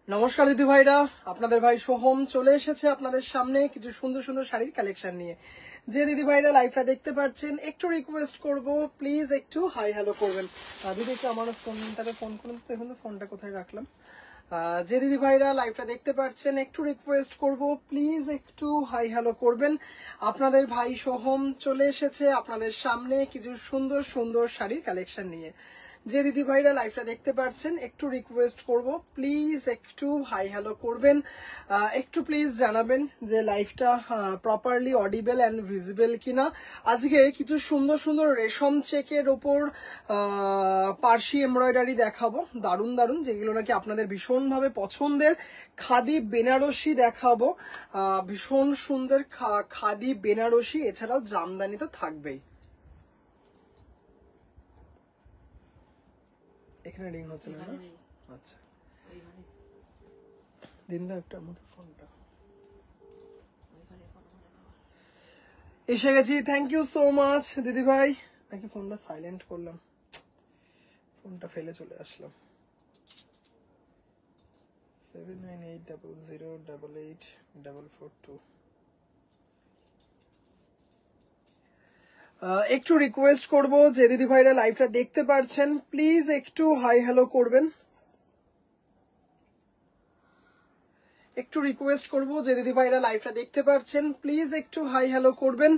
নমস্কার দিদি ভাইরা, আপনাদের ভাই সোহম চলে এসেছে আপনাদের সামনে কিছু সুন্দর সুন্দর শাড়ির কালেকশন নিয়ে। যে দিদি ভাইরা লাইভটা দেখতে পাচ্ছেন একটু রিকোয়েস্ট করব, প্লিজ একটু হাই হ্যালো করবেন। দিদি একটু আমার ফোনটাকে ফোন করুন, দেখুন তো ফোনটা কোথায় রাখলাম। যে দিদি ভাইরা লাইভটা দেখতে পাচ্ছেন একটু রিকোয়েস্ট করব, প্লিজ একটু হাই হ্যালো করবেন। আপনাদের ভাই সোহম চলে এসেছে আপনাদের সামনে কিছু সুন্দর সুন্দর শাড়ির কালেকশন নিয়ে। যে দিদি ভাইরা লাইভটা দেখতে পাচ্ছেন একটু রিকোয়েস্ট করব, প্লিজ একটু হাই হ্যালো করবেন। একটু প্লিজ জানাবেন যে লাইভটা প্রপারলি অডিবল অ্যান্ড ভিজিবল কিনা। আজকে কিছু সুন্দর সুন্দর রেশম চেকের ওপর পার্সি এমব্রয়ডারি দেখাবো, দারুণ দারুণ, যেগুলো নাকি আপনাদের ভীষণভাবে পছন্দের। খাদি বেনারসি দেখাবো, ভীষণ সুন্দর খাদি বেনারসি, এছাড়াও জামদানি তো থাকবেই। এখানে রিং হচ্ছে না? আচ্ছা, দিন দাও একটা আমাকে ফোনটা। এসে গেছি, থ্যাংক ইউ সো মাচ দিদি ভাই। নাকি ফোনটা সাইলেন্ট করলাম, ফোনটা ফেলে চলে আসলাম। 7980088442। একটু রিকোয়েস্ট করব, যে দিদি ভাইরা লাইভটা দেখতে পারছেন প্লিজ একটু হাই হ্যালো করবেন। একটু রিকোয়েস্ট করব, যে দিদি ভাইরা লাইভটা দেখতে পাচ্ছেন প্লিজ একটু হাই হ্যালো করবেন।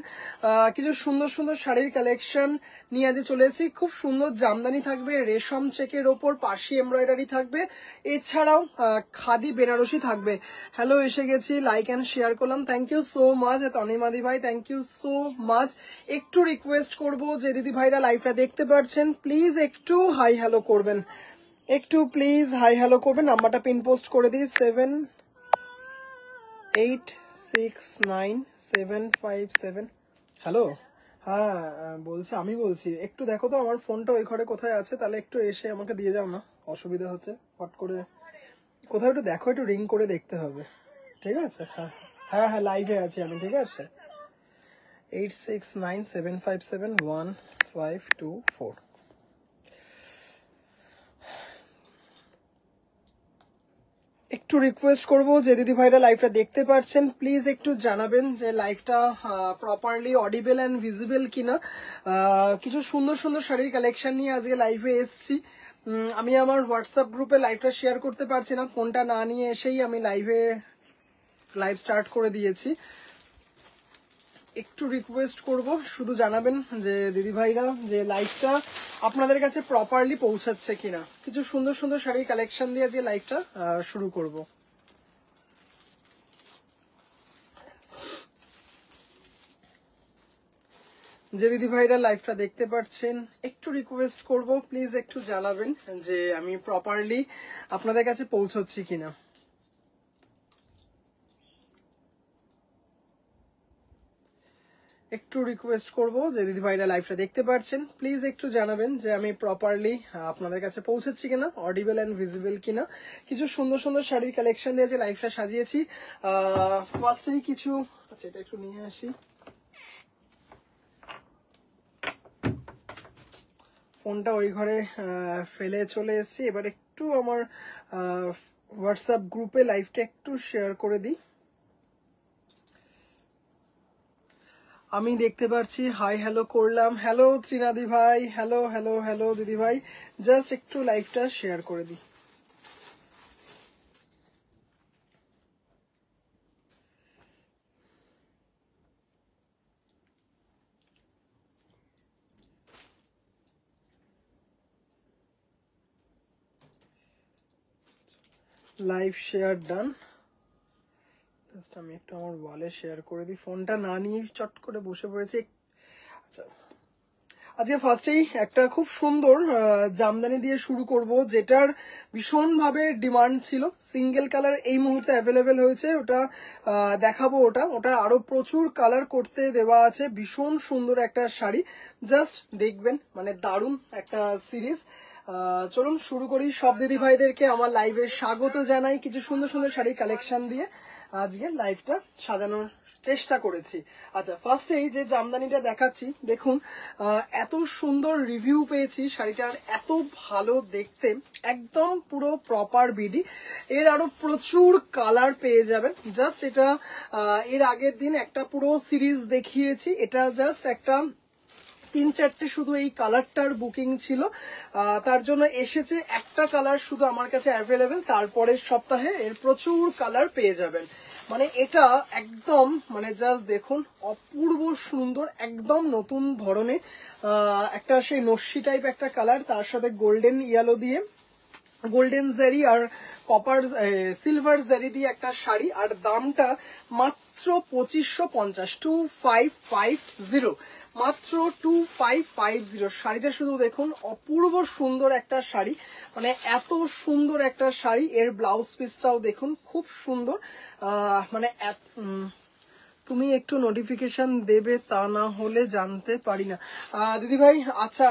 কিছু সুন্দর সুন্দর শাড়ির কালেকশন নিয়ে আজ চলে এসেছি। খুব সুন্দর জামদানি থাকবে, রেশম চেকের ওপর পার্সি এমব্রয়ডারি থাকবে, এছাড়াও খাদি বেনারসি থাকবে। হ্যালো, এসে গেছি, লাইক অ্যান্ড শেয়ার করলাম, থ্যাংক ইউ সো মাচ তনিমাদি ভাই, থ্যাংক ইউ সো মাচ। একটু রিকোয়েস্ট করব, যে দিদি ভাইরা লাইভটা দেখতে পাচ্ছেন প্লিজ একটু হাই হ্যালো করবেন, একটু প্লিজ হাই হ্যালো করবেন। নাম্বারটা পিন পোস্ট করে দিই, 78697557। হ্যালো, হ্যাঁ বলছি, আমি বলছি একটু দেখো তো আমার ফোনটা ওই ঘরে কোথায় আছে, তাহলে একটু এসে আমাকে দিয়ে যাও না, অসুবিধা হচ্ছে হট করে। কোথাও একটু দেখো, একটু রিং করে দেখতে হবে, ঠিক আছে? হ্যাঁ হ্যাঁ হ্যাঁ, লাইভে আছি আমি, ঠিক আছে? 8697571524। একটু রিকোয়েস্ট করব, যে দিদি ভাইরা লাইভটা দেখতে পাচ্ছেন প্লিজ একটু জানাবেন যে লাইভটা প্রপারলি অডিবল অ্যান্ড ভিজিবল কিনা। কিছু সুন্দর সুন্দর শাড়ির কালেকশন নিয়ে আজকে লাইভে এসেছি। আমি আমার হোয়াটসঅ্যাপ গ্রুপে লাইভটা শেয়ার করতে পারছি না, ফোনটা না নিয়ে এসেই আমি লাইভ স্টার্ট করে দিয়েছি। একটু রিকোয়েস্ট করব, শুধু জানাবেন যে দিদি ভাইরা যে লাইভটা আপনাদের কাছে প্রপারলি পৌঁছাচ্ছে কিনা। কিছু সুন্দর সুন্দর শাড়ির কালেকশন দিয়ে আজকে লাইভটা শুরু করব। যে দিদি ভাইরা লাইভটা দেখতে পাচ্ছেন একটু রিকোয়েস্ট করব, প্লিজ একটু জানাবেন যে আমি প্রপারলি আপনাদের কাছে পৌঁছচ্ছি কিনা। একটু রিকোয়েস্ট করব, যে দিদি ভাইরা লাইভটা দেখতে পাচ্ছেন প্লিজ একটু জানাবেন যে আমি প্রপারলি আপনাদের কাছে পৌঁছাচ্ছি কিনা, অডিবল অ্যান্ড ভিজিবল কিনা। কিছু সুন্দর সুন্দর শাড়ির কালেকশন দিয়ে যে লাইভটা সাজিয়েছি। ফার্স্টেই কিছু, আচ্ছা এটা একটু নিয়ে আসি, ফোনটা ওই ঘরে ফেলে চলে এসেছি। এবার একটু আমার হোয়াটসঅ্যাপ গ্রুপে লাইভটা একটু শেয়ার করে দিই। আমি দেখতে পাচ্ছি, হাই হ্যালো করলাম। হ্যালো ত্রিনাদি ভাই, হ্যালো হ্যালো হ্যালো দিদি ভাই, জাস্ট একটু লাইভটা শেয়ার করে দিই। Live share done. জাস্ট আমি একটু আমার ওয়ালে শেয়ার করে দিই, ফোনটা না নিয়ে চট করে বসে পড়েছি। আচ্ছা, আজকে ফার্স্টেই একটা খুব সুন্দর জামদানি দিয়ে শুরু করব, যেটার ভীষণভাবে ডিমান্ড ছিল। সিঙ্গেল কালার এই মুহূর্তে অ্যাভেলেবেল হয়েছে, ওটা দেখাবো। ওটার আরো প্রচুর কালার করতে দেওয়া আছে। ভীষণ সুন্দর একটা শাড়ি, জাস্ট দেখবেন, মানে দারুণ একটা সিরিজ। চলুন শুরু করি। সব দিদি ভাইদেরকে আমার লাইভে স্বাগত জানাই কিছু সুন্দর সুন্দর শাড়ি কালেকশন দিয়ে আজকে লাইভটা সাজানোর চেষ্টা করেছি। আচ্ছা, ফার্স্টে এই যে জামদানিটা দেখাচ্ছি, দেখুন এত সুন্দর রিভিউ পেয়েছি শাড়িটার, এত ভালো দেখতে, একদম পুরো প্রপার বিডি। এর আরো প্রচুর কালার পেয়ে যাবেন। জাস্ট এটা এর আগের দিন একটা পুরো সিরিজ দেখিয়েছি, এটা জাস্ট একটা 3-4টে শুধু এই কালারটার বুকিং ছিল, তার জন্য এসেছে একটা কালার শুধু আমার কাছে অ্যাভেলেবেল। তারপরের সপ্তাহে এর প্রচুর কালার পেয়ে যাবেন। মানে এটা একদম মানে জাস্ট দেখুন অপূর্ব সুন্দর, একদম নতুন ধরনের একটা সেই নস্যি টাইপ একটা কালার, তার সাথে গোল্ডেন ইয়েলো দিয়ে, গোল্ডেন জারি আর কপার সিলভার জারি দিয়ে একটা শাড়ি। আর দামটা মাত্র 2550, 2550, মাত্র 2550। শাড়িটা শুধু দেখুন, অপূর্ব সুন্দর একটা শাড়ি, মানে এত সুন্দর একটা শাড়ি। এর ব্লাউজ পিসটাও দেখুন খুব সুন্দর। মানে তুমি একটু নোটিফিকেশন দেবে, তা না হলে জানতে পারি না। দিদি ভাই আচ্ছা,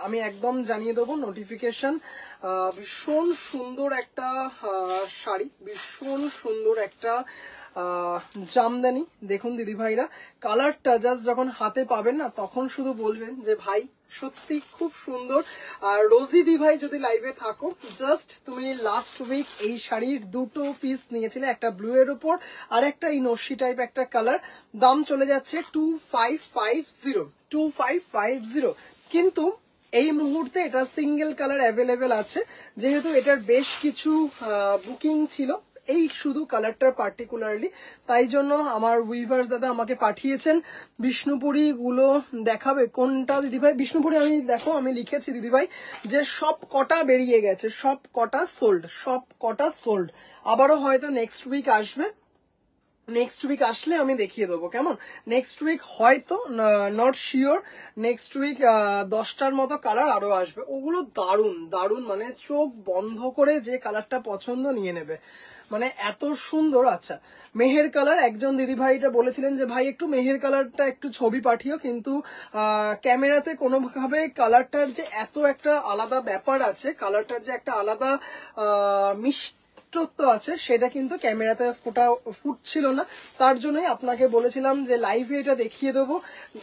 আমি একদম জানিয়ে দেবো নোটিফিকেশন। ভীষণ সুন্দর একটা শাড়ি, ভীষণ সুন্দর একটা জামদানি। দেখুন দিদি ভাইরা, কালারটা জাস্ট যখন হাতে পাবেন না, তখন শুধু বলবেন যে ভাই সত্যি খুব সুন্দর। আর রোজি দি ভাই যদি লাইভে থাকো, জাস্ট তুমি লাস্ট উইক এই শাড়ির দুটো পিস নিয়েছিলে, একটা ব্লু এর উপর আর একটা এই নস্যি টাইপ একটা কালার। দাম চলে যাচ্ছে 2550, কিন্তু এই মুহূর্তে এটা সিঙ্গেল কালার অ্যাভেলেবেল আছে। যেহেতু এটার বেশ কিছু বুকিং ছিল এই শুধু কালারটার পার্টিকুলারলি, তাই জন্য আমার উইভার্স দাদা আমাকে পাঠিয়েছেন। বিষ্ণুপুরি গুলো দেখাবে কোনটা দিদিভাই? বিষ্ণুপুরি আমি লিখেছি দিদিভাই যে সব কটা বেরিয়ে গেছে, সব কটা সোল্ড, সব কটা সোল্ড। আবারও হয়তো নেক্সট উইক আসবে, নেক্সট উইক আসলে আমি দেখিয়ে দেবো, কেমন? নেক্সট উইক হয়তো, নট শিওর, নেক্সট উইক 10টার মতো কালার আরো আসবে। ওগুলো দারুণ দারুণ, মানে চোখ বন্ধ করে যে কালারটা পছন্দ নিয়ে নেবে, মানে এত সুন্দর। আচ্ছা, মেহের কালার, একজন দিদি ভাইটা বলেছিলেন যে ভাই একটু মেহের কালারটা একটু ছবি পাঠিও, কিন্তু ক্যামেরাতে কোনোভাবে কালারটার যে এত একটা আলাদা ব্যাপার আছে, কালারটার যে একটা আলাদা মিষ্টি আছে, সেটা কিন্তু ক্যামেরাতে ফুটছিল না। তার জন্যই আপনাকে বলেছিলাম যে লাইভে এটা দেখিয়ে দেবো।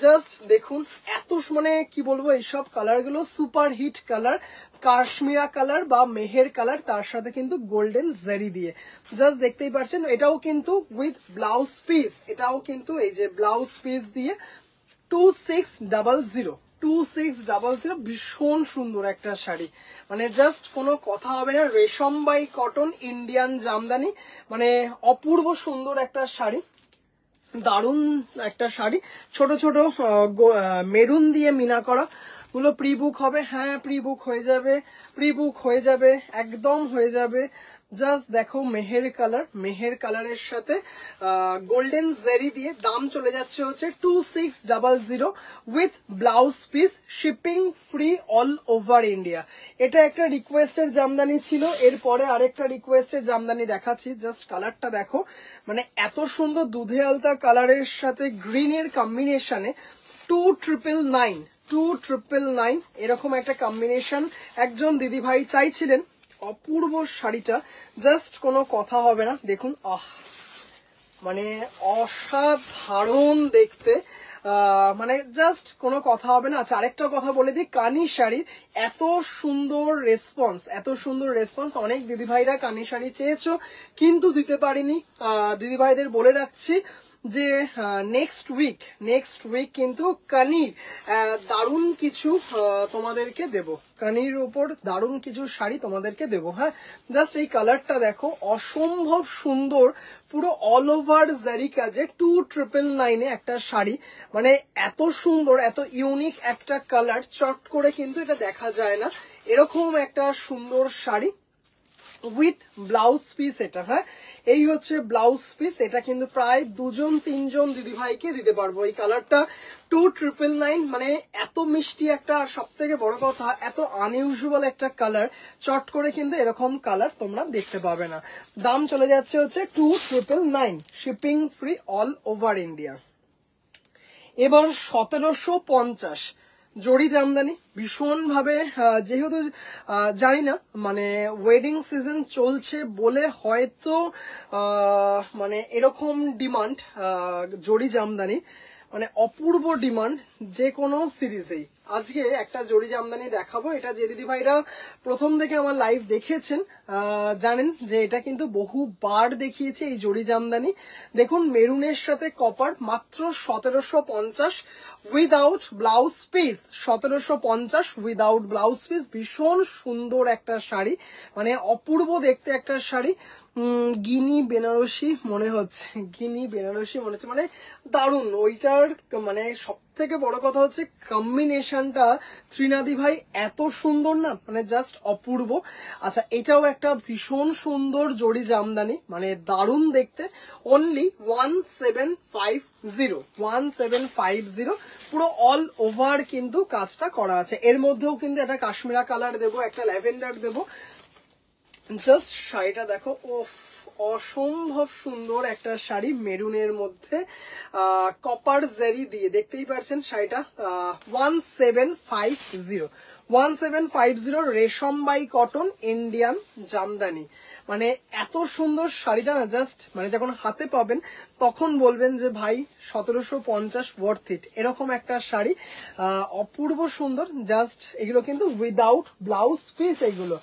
জাস্ট দেখুন এত, মানে কি বলবো, এইসব কালারগুলো সুপার হিট কালার, কাশ্মীরা কালার বা মেহের কালার, তার সাথে কিন্তু গোল্ডেন জারি দিয়ে। জাস্ট দেখতেই পাচ্ছেন, এটাও কিন্তু উইথ ব্লাউজ পিস, এটাও কিন্তু এই যে ব্লাউজ পিস দিয়ে 2600, ভীষণ সুন্দর একটা শাড়ি, মানে জাস্ট কোনো কথা হবে না। রেশম বাই কটন ইন্ডিয়ান জামদানি, মানে অপূর্ব সুন্দর একটা শাড়ি, দারুণ একটা শাড়ি। ছোট ছোট মেরুন দিয়ে মিনা করা গুলো প্রি বুক হবে। হ্যাঁ, প্রি বুক হয়ে যাবে, প্রি বুক হয়ে যাবে, একদম হয়ে যাবে। জাস্ট দেখো মেহের কালার, মেহের কালারের সাথে গোল্ডেন জেরি দিয়ে। দাম চলে যাচ্ছে হচ্ছে 2600 with blouse piece, shipping free all over India. এটা একটা রিকোয়েস্টের জামদানি ছিল, এরপরে আরেকটা রিকোয়েস্টের জামদানি দেখাচ্ছি। জাস্ট কালারটা দেখো, মানে এত সুন্দর দুধে আলতা কালারের সাথে গ্রিনের কম্বিনেশনে 2999 এরকম একটা কম্বিনেশন একজন দিদি ভাই চাইছিলেন। অপূর্ব শাড়িটা, জাস্ট কোনো কথা হবে না। দেখুন মানে অসাধারণ দেখতে, মানে জাস্ট কোনো কথা হবে না। আচ্ছা, আরেকটা কথা বলে দিই, কানি শাড়ির এত সুন্দর রেসপন্স, এত সুন্দর রেসপন্স। অনেক দিদিভাইরা কানি শাড়ি চেয়েছো কিন্তু দিতে পারিনি। দিদিভাইদের বলে রাখছি যে নেক্সট উইক কিন্তু কানির দারুণ কিছু তোমাদেরকে দেব, কানির উপর দারুণ কিছু শাড়ি তোমাদেরকে দেব। হ্যাঁ, জাস্ট এই কালারটা দেখো, অসম্ভব সুন্দর, পুরো অল ওভার জারি কাজে 2999 একটা শাড়ি, মানে এত সুন্দর, এত ইউনিক একটা কালার, চট করে কিন্তু এটা দেখা যায় না। এরকম একটা সুন্দর শাড়ি উইথ ব্লাউজ পিস এটা। হ্যাঁ, এই হচ্ছে ব্লাউজ পিস। এটা কিন্তু প্রায় 2-3জন দিদিভাইকে দিতে পারবো। এই কালারটা 2999, মানে এত মিষ্টি একটা, আর সব থেকে বড় কথা এত আনইউজুয়াল একটা কালার, চট করে কিন্তু এরকম কালার তোমরা দেখতে পাবে না। দাম চলে যাচ্ছে হচ্ছে 2999, shipping free all over India. এবার 1750, জরি জামদানি ভীষণ ভাবে, যেহেতু জানি না মানে ওয়েডিং সিজন চলছে বলে হয়তো মানে এরকম ডিমান্ড জরি জামদানি, মানে অপূর্ব ডিমান্ড যে কোনো সিরিজেই। আজকে একটা জরি জামদানি দেখাবো, এটা যে দিদি ভাইরা প্রথম থেকে আমার লাইভ দেখেছেন জানেন যে এটা কিন্তু বহুবার দেখিয়েছে এই জরি জামদানি। দেখুন মেরুনের সাথে কপার, মাত্র 1750 without blouse piece, 1750 without blouse piece. ভীষণ সুন্দর একটা শাড়ি, মানে অপূর্ব দেখতে একটা শাড়ি। গিনি বেনারসি মনে হচ্ছে, গিনি বেনারসি মনে হচ্ছে, মানে দারুণ। ওইটার মানে সব থেকে বড় কথা হচ্ছে কম্বিনেশনটা ত্রিনাদি ভাই এত সুন্দর না, মানে জাস্ট অপূর্ব। আচ্ছা এটাও একটা ভীষণ সুন্দর জরি জামদানি, মানে দারুণ দেখতে। অনলি 1750, 1750, পুরো অল ওভার কিন্তু কাজটা করা আছে। এর মধ্যেও কিন্তু একটা কাশ্মীরা কালার দেবো, একটা ল্যাভেন্ডার দেবো। জাস্ট শাড়িটা দেখো, ওফ অসম্ভব সুন্দর একটা শাড়ি মেরুনের মধ্যে কপার জারি দিয়ে, দেখতেই পাচ্ছেন শাড়িটা। 1750, 1750 রেশম বাই কটন ইন্ডিয়ান জামদানি। মানে এত সুন্দর শাড়িটা না, জাস্ট মানে যখন হাতে পাবেন তখন বলবেন যে ভাই 1750 ওয়ার্থ ইট, এরকম একটা শাড়ি। অপূর্ব সুন্দর, জাস্ট এগুলো কিন্তু উইদাউট ব্লাউজ পিস এগুলো।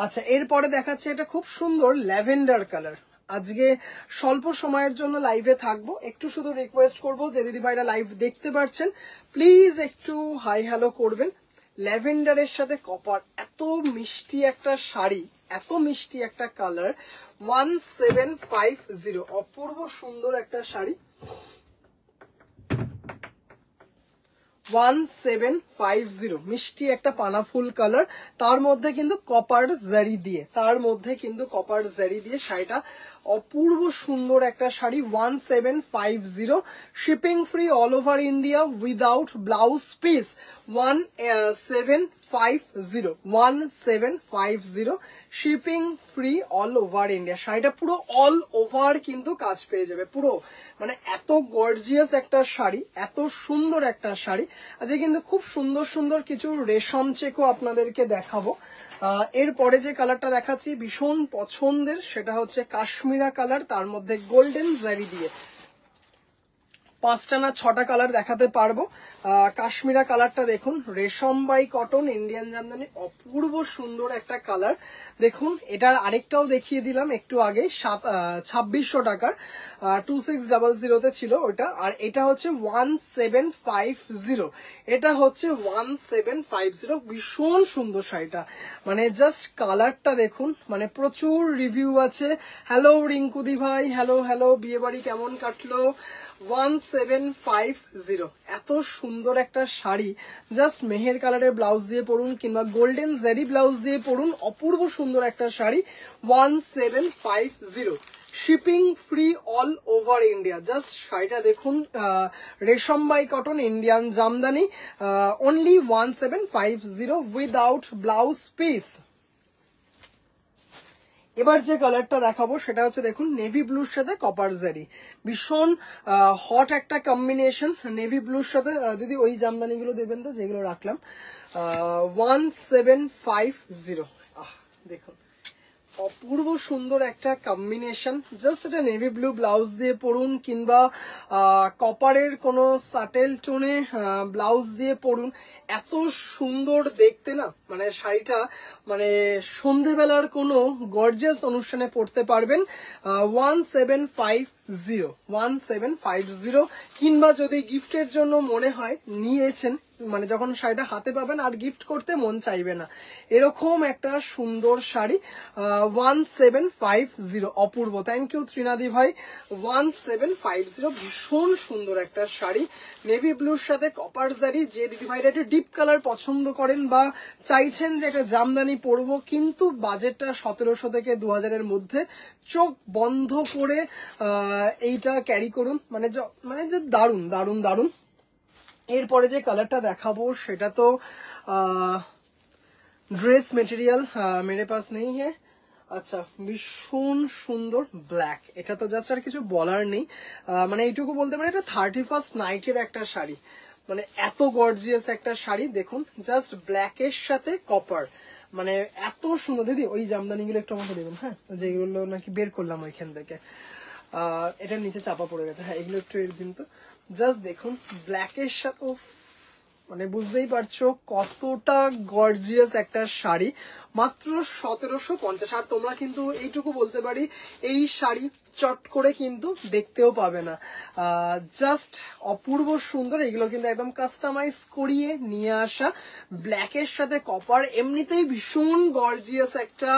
আচ্ছা এরপরে দেখাচ্ছে এটা খুব সুন্দর ল্যাভেন্ডার কালার। আজকে স্বল্প সময়ের জন্য লাইভে থাকবো, একটু শুধু রিকোয়েস্ট করবো যে দিদি ভাইরা লাইভ দেখতে পারছেন প্লিজ একটু হাই হ্যালো করবেন। ল্যাভেন্ডারের সাথে কপার, এত মিষ্টি একটা শাড়ি, এত মিষ্টি একটা কালার। 1750, অপূর্ব সুন্দর একটা শাড়ি। 1750, মিষ্টি একটা পানা ফুল কালার, তার মধ্যে কিন্তু কপার জারি দিয়ে, তার মধ্যে কিন্তু কপার জারি দিয়ে শাড়িটা অপূর্ব সুন্দর একটা sari. 1750, shipping free all over India without blouse piece. 1750, 1750, shipping free all over India. শাড়িটা পুরো অল ওভার কিন্তু কাজ পেয়ে যাবে পুরো, মানে এত গর্জিয়াস একটা শাড়ি, এত সুন্দর একটা শাড়ি। আজকে কিন্তু খুব সুন্দর সুন্দর কিছু রেশম চেকও আপনাদেরকে দেখাবো। এরপরে যে কালারটা দেখাচ্ছি ভীষণ পছন্দের, সেটা হচ্ছে কাশ্মীরা কালার, তার মধ্যে গোল্ডেন জারি দিয়ে। 5টা না 6টা কালার দেখাতে পারবো। কাশ্মীরা কালারটা দেখুন, রেশম বাই কটন ইন্ডিয়ান জামদানি, অপূর্ব সুন্দর একটা কালার। দেখুন এটার আরেকটাও দেখিয়ে দিলাম একটু আগে, 2600 টাকার, 2600 ছিল ওটা। আর এটা হচ্ছে 1750, এটা হচ্ছে 1750। ভীষণ সুন্দর শাড়িটা, মানে জাস্ট কালারটা দেখুন, মানে প্রচুর রিভিউ আছে। হ্যালো রিঙ্কুদি ভাই, হ্যালো হ্যালো, বিয়ে বাড়ি কেমন কাটলো। 1750, এত সুন্দর একটা শাড়ি, জাস্ট মেহের কালারের ব্লাউজ দিয়ে পরুন কিংবা গোল্ডেন জারি ব্লাউজ দিয়ে পরুন, অপূর্ব সুন্দর একটা sari. 1750, shipping free all over India. Just শাড়িটা দেখুন, রেশম by cotton Indian Jamdani, only 1750 without blouse piece. এবার যে কালারটা দেখাবো সেটা হচ্ছে দেখুন নেভি ব্লুর সাথে কপার জারি, ভীষণ হট একটা কম্বিনেশন। নেভি ব্লুর সাথে দিদি ওই জামদানিগুলো দেবেন তো যেগুলো রাখলাম। 1750, দেখুন অপূর্ব সুন্দর একটা কম্বিনেশন। জাস্ট এটা নেভি ব্লু ব্লাউজ দিয়ে পরুন কিংবা কপারের কোনো সাটেল টোনে ব্লাউজ দিয়ে পরুন, এত সুন্দর দেখতে না, মানে শাড়িটা মানে সন্ধেবেলার কোনো গর্জিয়াস অনুষ্ঠানে পরতে পারবেন। 1750, 1750, কিংবা যদি গিফটের জন্য মনে হয় নিয়েছেন, মানে যখন শাড়িটা হাতে পাবেন আর গিফট করতে মন চাইবে না, এরকম একটা সুন্দর শাড়ি। 1750, অপূর্ব। থ্যাংক ইউ ত্রিনাদি ভাই। 1750, ভীষণ সুন্দর একটা শাড়ি, নেভি ব্লুর সাথে কপার জারি। যে দিদি ভাইরা একটু ডিপ কালার পছন্দ করেন বা চাইছেন যে একটা জামদানি পরবো কিন্তু বাজেটটা 1700 থেকে 2000-এর মধ্যে, চোখ বন্ধ করে এইটা ক্যারি করুন, মানে মানে যে দারুণ দারুণ দারুণ। এরপরে যে কালারটা দেখাবো সেটা তো ड्रेस मटेरियल मेरे पास नहीं है। আচ্ছা ভীষণ সুন্দর ব্ল্যাক, এটা তো জাস্ট আর কিছু বলার নেই, মানে এইটুকু বলতে পারি এটা 31st নাইটের একটা শাড়ি। মানে এত গর্জিয়াস একটা শাড়ি দেখুন, জাস্ট ব্ল্যাকের সাথে কপার, মানে এত সুন্দর। দিদি ওই জামদানিগুলো একটু আমাকে দেবেন, হ্যাঁ, যেগুলো নাকি বের করলাম ওইখান থেকে, এটার নিচে চাপা পড়ে গেছে, হ্যাঁ এগুলো একটু এর দিন তো। জাস্ট দেখুন ব্ল্যাকের সাথে, মানে বুঝতেই পারছো কতটা গর্জিয়াস একটা শাড়ি, মাত্র 1750। আর তোমরা কিন্তু এইটুকু বলতে পারি এই শাড়ি চট করে কিন্তু দেখতেও পাবে না, জাস্ট অপূর্ব সুন্দর। এগুলো কিন্তু একদম কাস্টমাইজ করিয়ে নিয়ে আসা, ব্ল্যাকের সাথে কপার, এমনিতেই ভীষণ গর্জিয়াস একটা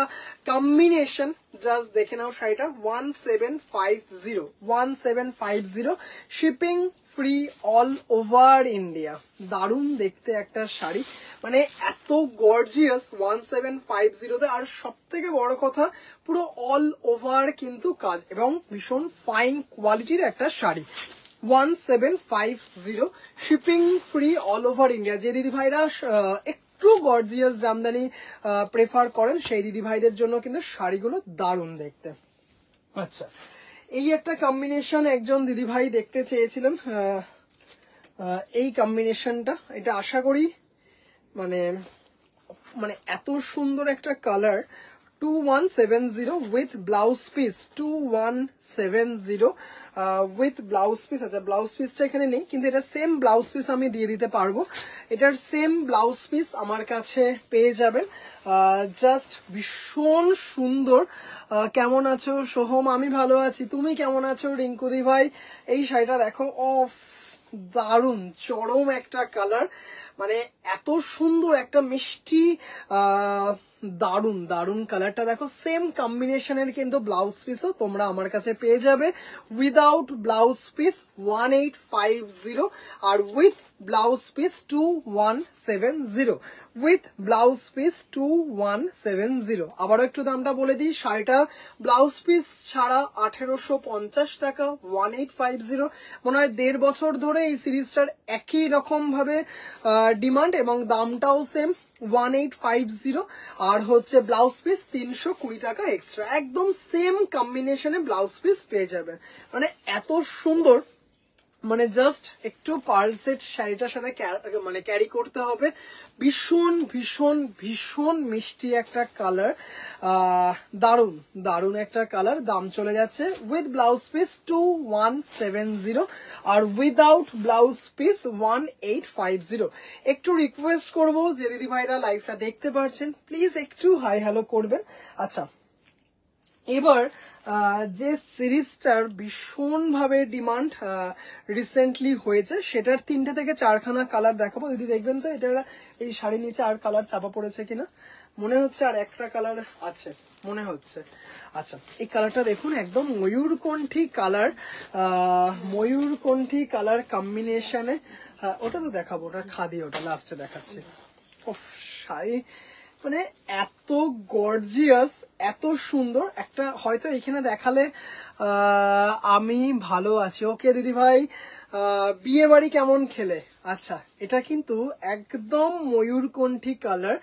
কম্বিনেশন। জাস্ট দেখে নাও শাড়িটা, 1750 shipping free all over India. দারুণ দেখতে একটা শাড়ি, মানে এত গর্জিয়াস 1750-তে। আর সব থেকে বড় কথা পুরো অল ওভার কিন্তু কাজ এবং ভীষণ ফাইন কোয়ালিটির একটা sari. 1750 shipping free all over India. যে দিদি ভাইরা একটু গর্জিয়াস জামদানি প্রেফার করেন সেই দিদি ভাইদের জন্য কিন্তু শাড়িগুলো দারুণ দেখতে। আচ্ছা, এই একটা কম্বিনেশন একজন দিদি ভাই দেখতে চেয়েছিলেন, এই কম্বিনেশনটা, এটা আশা করি মানে মানে এত সুন্দর একটা colour, 2170 with blouse piece, 2170 with blouse piece. আচ্ছা, ব্লাউজ পিসটা এখানে নেই, কিন্তু এটা সেম ব্লাউজ পিস আমি দিয়ে দিতে পারবো। এটার সেম ব্লাউজ পিস আমার কাছে পেয়ে যাবেন। জাস্ট ভীষণ সুন্দর। কেমন আছো সোহম? আমি ভালো আছি, তুমি কেমন আছো রিঙ্কুদি ভাই? এই শাড়িটা দেখো, অফ দারুণ চরম একটা কালার, মানে এত সুন্দর একটা মিষ্টি দারুণ দারুণ কালারটা দেখো। সেম কম্বিনেশনের কিন্তু ব্লাউজ পিসও তোমরা আমার কাছে পেয়ে যাবে। উইদাউট ব্লাউজ পিস 1850 আর with blouse piece 2170, with blouse piece 2170। আবারও একটু দামটা বলে দিই, শাড়িটা ব্লাউজ পিস ছাড়া 1850 টাকা, 1850। মনে হয় 1.5 বছর ধরে এই সিরিজটার একই রকম ভাবে ডিমান্ড এবং দামটাও সেম 1850। আর হচ্ছে ব্লাউজ পিস 320 টাকা এক্সট্রা, একদম সেম কম্বিনেশনে ব্লাউজ পিস পেয়ে যাবেন। মানে এত সুন্দর, মানে জাস্ট একটু পার্ল সেট শাড়িটার সাথে মানে ক্যারি করতে হবে। ভীষণ ভীষণ ভীষণ মিষ্টি একটা কালার, দারুণ দারুণ একটা কালার। দাম চলে যাচ্ছে উইথ ব্লাউজ পিস 2170 আর উইদাউট ব্লাউজ পিস 1850। একটু রিকোয়েস্ট করব যে দিদি ভাইরা লাইভটা দেখতে পারছেন প্লিজ একটু হাই হ্যালো করবেন। আচ্ছা, এবার যে সিরিজটার ভীষণভাবে ডিমান্ড রিসেন্টলি হয়েছে সেটার 3 থেকে 4খানা কালার দেখাবো। দিদি দেখবেন তো এটা এই শাড়ির নিচে আর কালার চাপা পড়েছে কিনা, মনে হচ্ছে আর একটা কালার আছে মনে হচ্ছে। আচ্ছা, এই কালারটা দেখুন, একদম ময়ূরকণ্ঠী কালার, ময়ূরকণ্ঠী কালার কম্বিনেশনে। ওটা তো দেখাবো, ওটা খাদি, ওটা লাস্টে দেখাচ্ছি। ওফ, শাড়ি মানে এত গর্জিয়াস, এত সুন্দর একটা। হয়তো এখানে দেখালে আমি ভালো আছি, ওকে দিদি ভাই। বিয়ে বাড়ি কেমন খেলে? আচ্ছা, এটা কিন্তু একদম ময়ূরকণ্ঠী কালার,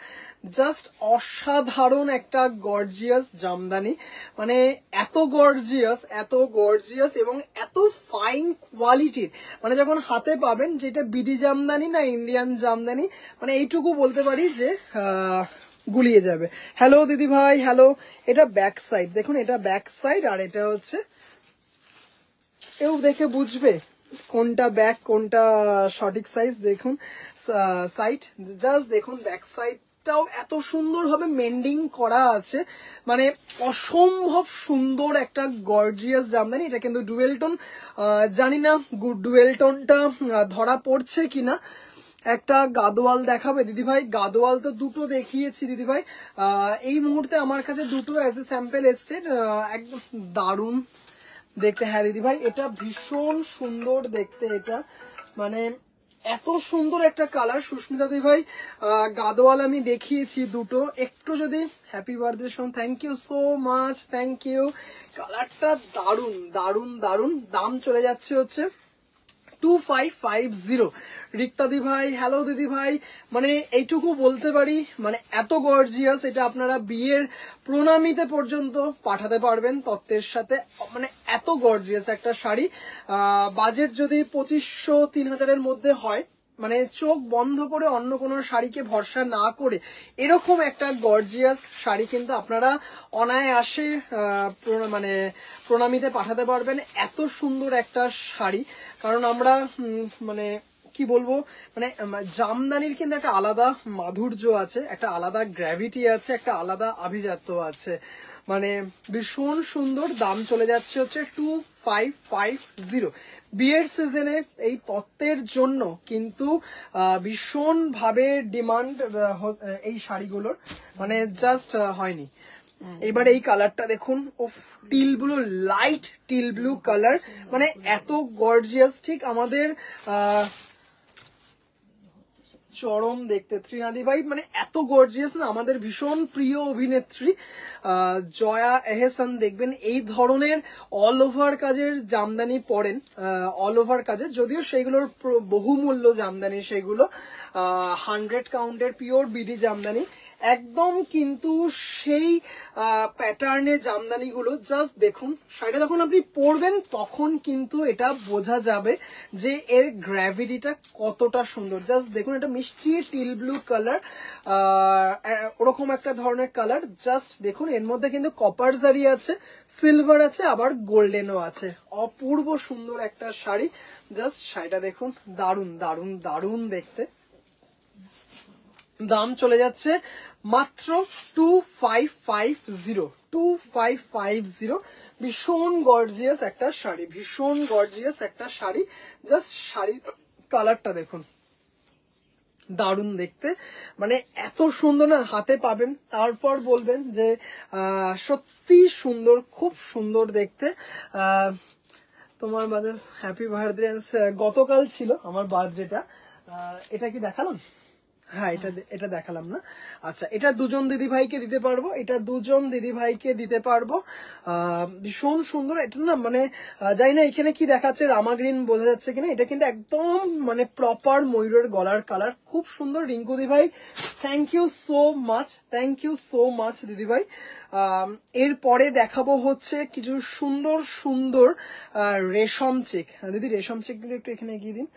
জাস্ট অসাধারণ একটা গর্জিয়াস জামদানি, মানে এত গর্জিয়াস, এত গর্জিয়াস এবং এত ফাইন কোয়ালিটির। মানে যখন হাতে পাবেন যেটা বিডি জামদানি না ইন্ডিয়ান জামদানি, মানে এইটুকু বলতে পারি যে গুলিয়ে যাবে। হ্যালো দিদি ভাই, হ্যালো। এটা ব্যাক সাইড দেখুন, এটা ব্যাক সাইড আর এটা হচ্ছে, কেউ দেখে বুঝবে কোনটা ব্যাক কোনটা সঠিক সাইজ। দেখুন সাইড, জাস্ট দেখুন ব্যাক সাইডটাও এত সুন্দরভাবে মেন্ডিং করা আছে, মানে অসম্ভব সুন্দর একটা গর্জিয়াস জামদানি। এটা কিন্তু ডুয়েল টোন, জানি না ডুয়েল টোনটা ধরা পড়ছে কিনা। একটা গাদোয়াল দেখাবে দিদিভাই? গাদোয়াল তো দুটো দেখিয়েছি দিদিভাই, এই মুহূর্তে আমার কাছে দুটো অ্যাজ এ স্যাম্পল এসছে, একদম দারুণ দেখতে। হ্যাঁ দিদিভাই, এটা ভীষণ সুন্দর দেখতে, এটা মানে এত সুন্দর একটা কালার। সুস্মিতা দিদিভাই, গাদোয়াল আমি দেখিয়েছি দুটো, একটু যদি হ্যাপি বার্থডে শোন, thank you so much, thank you. কালারটা দারুণ দারুণ দারুণ। দাম চলে যাচ্ছে হচ্ছে 2550। রিক্তা দি ভাই, হ্যালো দিদি ভাই। মানে এইটুকু বলতে পারি, মানে এত গর্জিয়াস, এটা আপনারা বিয়ের প্রণামীতে পর্যন্ত পাঠাতে পারবেন তত্ত্বের সাথে, মানে এত গর্জিয়াস একটা শাড়ি। বাজেট যদি 2500-3000-এর মধ্যে হয় মানে চোখ বন্ধ করে অন্য কোনো শাড়িকে ভরসা না করে এরকম একটা গর্জিয়াস শাড়ি কিন্তু আপনারা অনায়াসে মানে প্রণামীতে পাঠাতে পারবেন। এত সুন্দর একটা শাড়ি, কারণ আমরা মানে কি বলবো, মানে জামদানির কিন্তু একটা আলাদা মাধুর্য আছে, একটা আলাদা গ্র্যাভিটি আছে, একটা আলাদা আভিজাত্য আছে, মানে ভীষণ সুন্দর। দাম চলে যাচ্ছে হচ্ছে 2550। বিয়ের সিজনে এই তত্ত্বের জন্য কিন্তু ভীষণ ভাবে ডিমান্ড এই শাড়িগুলোর, মানে জাস্ট হয়নি। এবার এই কালারটা দেখুন, ওফ, teal blue, light teal blue colour, মানে এত গর্জিয়াস, ঠিক আমাদের চরম দেখতে ত্রিনাদি ভাই, মানে এত গর্জিয়াস না, আমাদের ভীষণ প্রিয় অভিনেত্রী জয়া এহসান দেখবেন এই ধরনের অল ওভার কাজের জামদানি পরেন, অল ওভার কাজের, যদিও সেগুলোর বহুমূল্য জামদানি, সেগুলো 100 কাউন্টের পিওর বিডি জামদানি একদম, কিন্তু সেই প্যাটার্নে জামদানিগুলো জাস্ট দেখুন, শাড়িটা যখন আপনি পরবেন তখন কিন্তু এটা বোঝা যাবে যে এর গ্র্যাভিটিটা কতটা সুন্দর। জাস্ট দেখুন, এটা মিষ্টি টিল ব্লু কালার, ওরকম একটা ধরনের কালার। জাস্ট দেখুন, এর মধ্যে কিন্তু কপার জারি আছে, সিলভার আছে, আবার গোল্ডেনও আছে। অপূর্ব সুন্দর একটা শাড়ি। জাস্ট শাড়িটা দেখুন, দারুণ দারুণ দারুণ দেখতে। দাম চলে যাচ্ছে মাত্র 2550। ভীষণ গর্জিয়াস একটা শাড়ি, ভীষণ গর্জিয়াস একটা শাড়ি। জাস্ট শাড়ির কালারটা দেখুন, দারুণ দেখতে, মানে এত সুন্দর না, হাতে পাবেন তারপর বলবেন যে সত্যি সুন্দর, খুব সুন্দর দেখতে। তোমার বার্থডে, হ্যাপি বার্থডে। গতকাল ছিল আমার বার্থডেটা, এটা কি দেখালাম? হ্যাঁ, এটা দেখালাম না। আচ্ছা, এটা দুজন দিদি ভাইকে দিতে পারবো, এটা দুজন দিদি ভাইকে দিতে পারবো। ভীষণ সুন্দর এটা না, মানে জানি না এখানে কি দেখাচ্ছে, রামা গ্রিন বোঝা যাচ্ছে কিনা, এটা কিন্তু একদম মানে প্রপার ময়ূরের গলার কালার, খুব সুন্দর। রিঙ্কু দিদি ভাই, thank you so much, thank you so much দিদি ভাই। এরপরে দেখাবো হচ্ছে কিছু সুন্দর সুন্দর রেশম চেক। দিদি রেশম চেকগুলো একটু এখানে এগিয়ে দিন,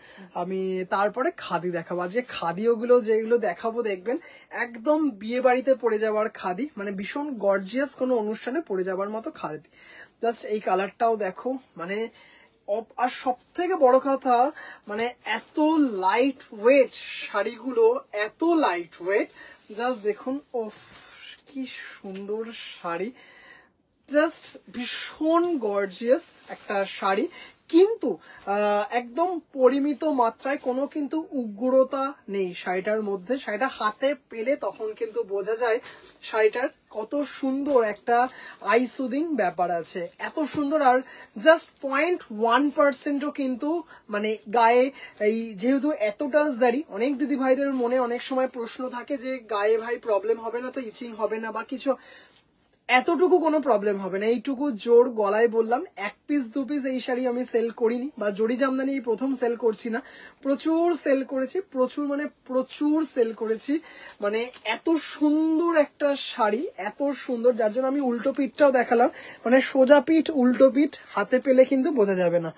আমি তারপরে খাদি দেখাবো। আজকে খাদি ওগুলো যেগুলো দেখাবো দেখবেন একদম বিয়ে বাড়িতে পরে যাওয়ার খাদি, মানে ভীষণ গর্জিয়াস কোনো অনুষ্ঠানে পরে যাওয়ার মতো খাদি। জাস্ট এই কালারটাও দেখো, মানে আর সব থেকে বড় কথা, মানে এত লাইট ওয়েট শাড়িগুলো, এত লাইট ওয়েট। জাস্ট দেখুন, ওফ কি সুন্দর শাড়ি, জাস্ট ভীষণ গর্জিয়াস একটা শাড়ি, কিন্তু একদম পরিমিত মাত্রায়, কোনো কিন্তু উগ্রতা নেই শাড়িটার মধ্যে। শাড়িটা হাতে পেলে তখন কিন্তু বোঝা যায় শাড়িটার কত সুন্দর একটা আই সুদিং ব্যাপার আছে, এত সুন্দর। আর জাস্ট 0.1%ও কিন্তু মানে গায়ে, এই যেহেতু এতটা জারি, অনেক দিদি ভাইদের মনে অনেক সময় প্রশ্ন থাকে যে গায়ে ভাই প্রবলেম হবে না তো, ইচিং হবে না বা কিছু, এতটুকু কোনো প্রবলেম হবে না। এইটুকু জোর গলায় বললাম, 1 পিস 2 পিস এই শাড়ি আমি সেল করিনি, বা জড়ি জামদানি এই প্রথম সেল করছি না, প্রচুর সেল করেছি, প্রচুর মানে প্রচুর সেল করেছি। মানে এত সুন্দর একটা শাড়ি, এত সুন্দর, যার জন্য আমি উল্টো পিঠটাও দেখালাম, মানে সোজা পিঠ উল্টো পিঠ হাতে পেলে কিন্তু বোঝা যাবে না,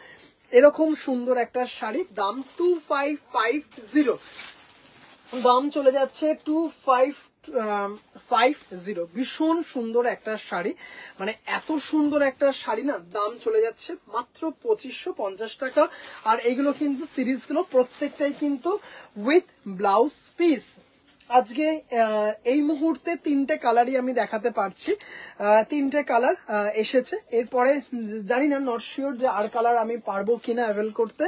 এরকম সুন্দর একটা শাড়ি। দাম 2550, দাম চলে যাচ্ছে 2550। ভীষণ সুন্দর একটা শাড়ি, মানে এত সুন্দর একটা শাড়ি না, দাম চলে যাচ্ছে মাত্র 2550 টাকা। আর এইগুলো কিন্তু সিরিজগুলো প্রত্যেকটাই কিন্তু উইথ ব্লাউজ পিস। আজকে এই মুহূর্তে 3টে কালারই আমি দেখাতে পারছি, 3টে কালার এসেছে। এরপরে জানি না, নট শিওর যে আর কালার আমি পারবো কিনা অ্যাভেল করতে।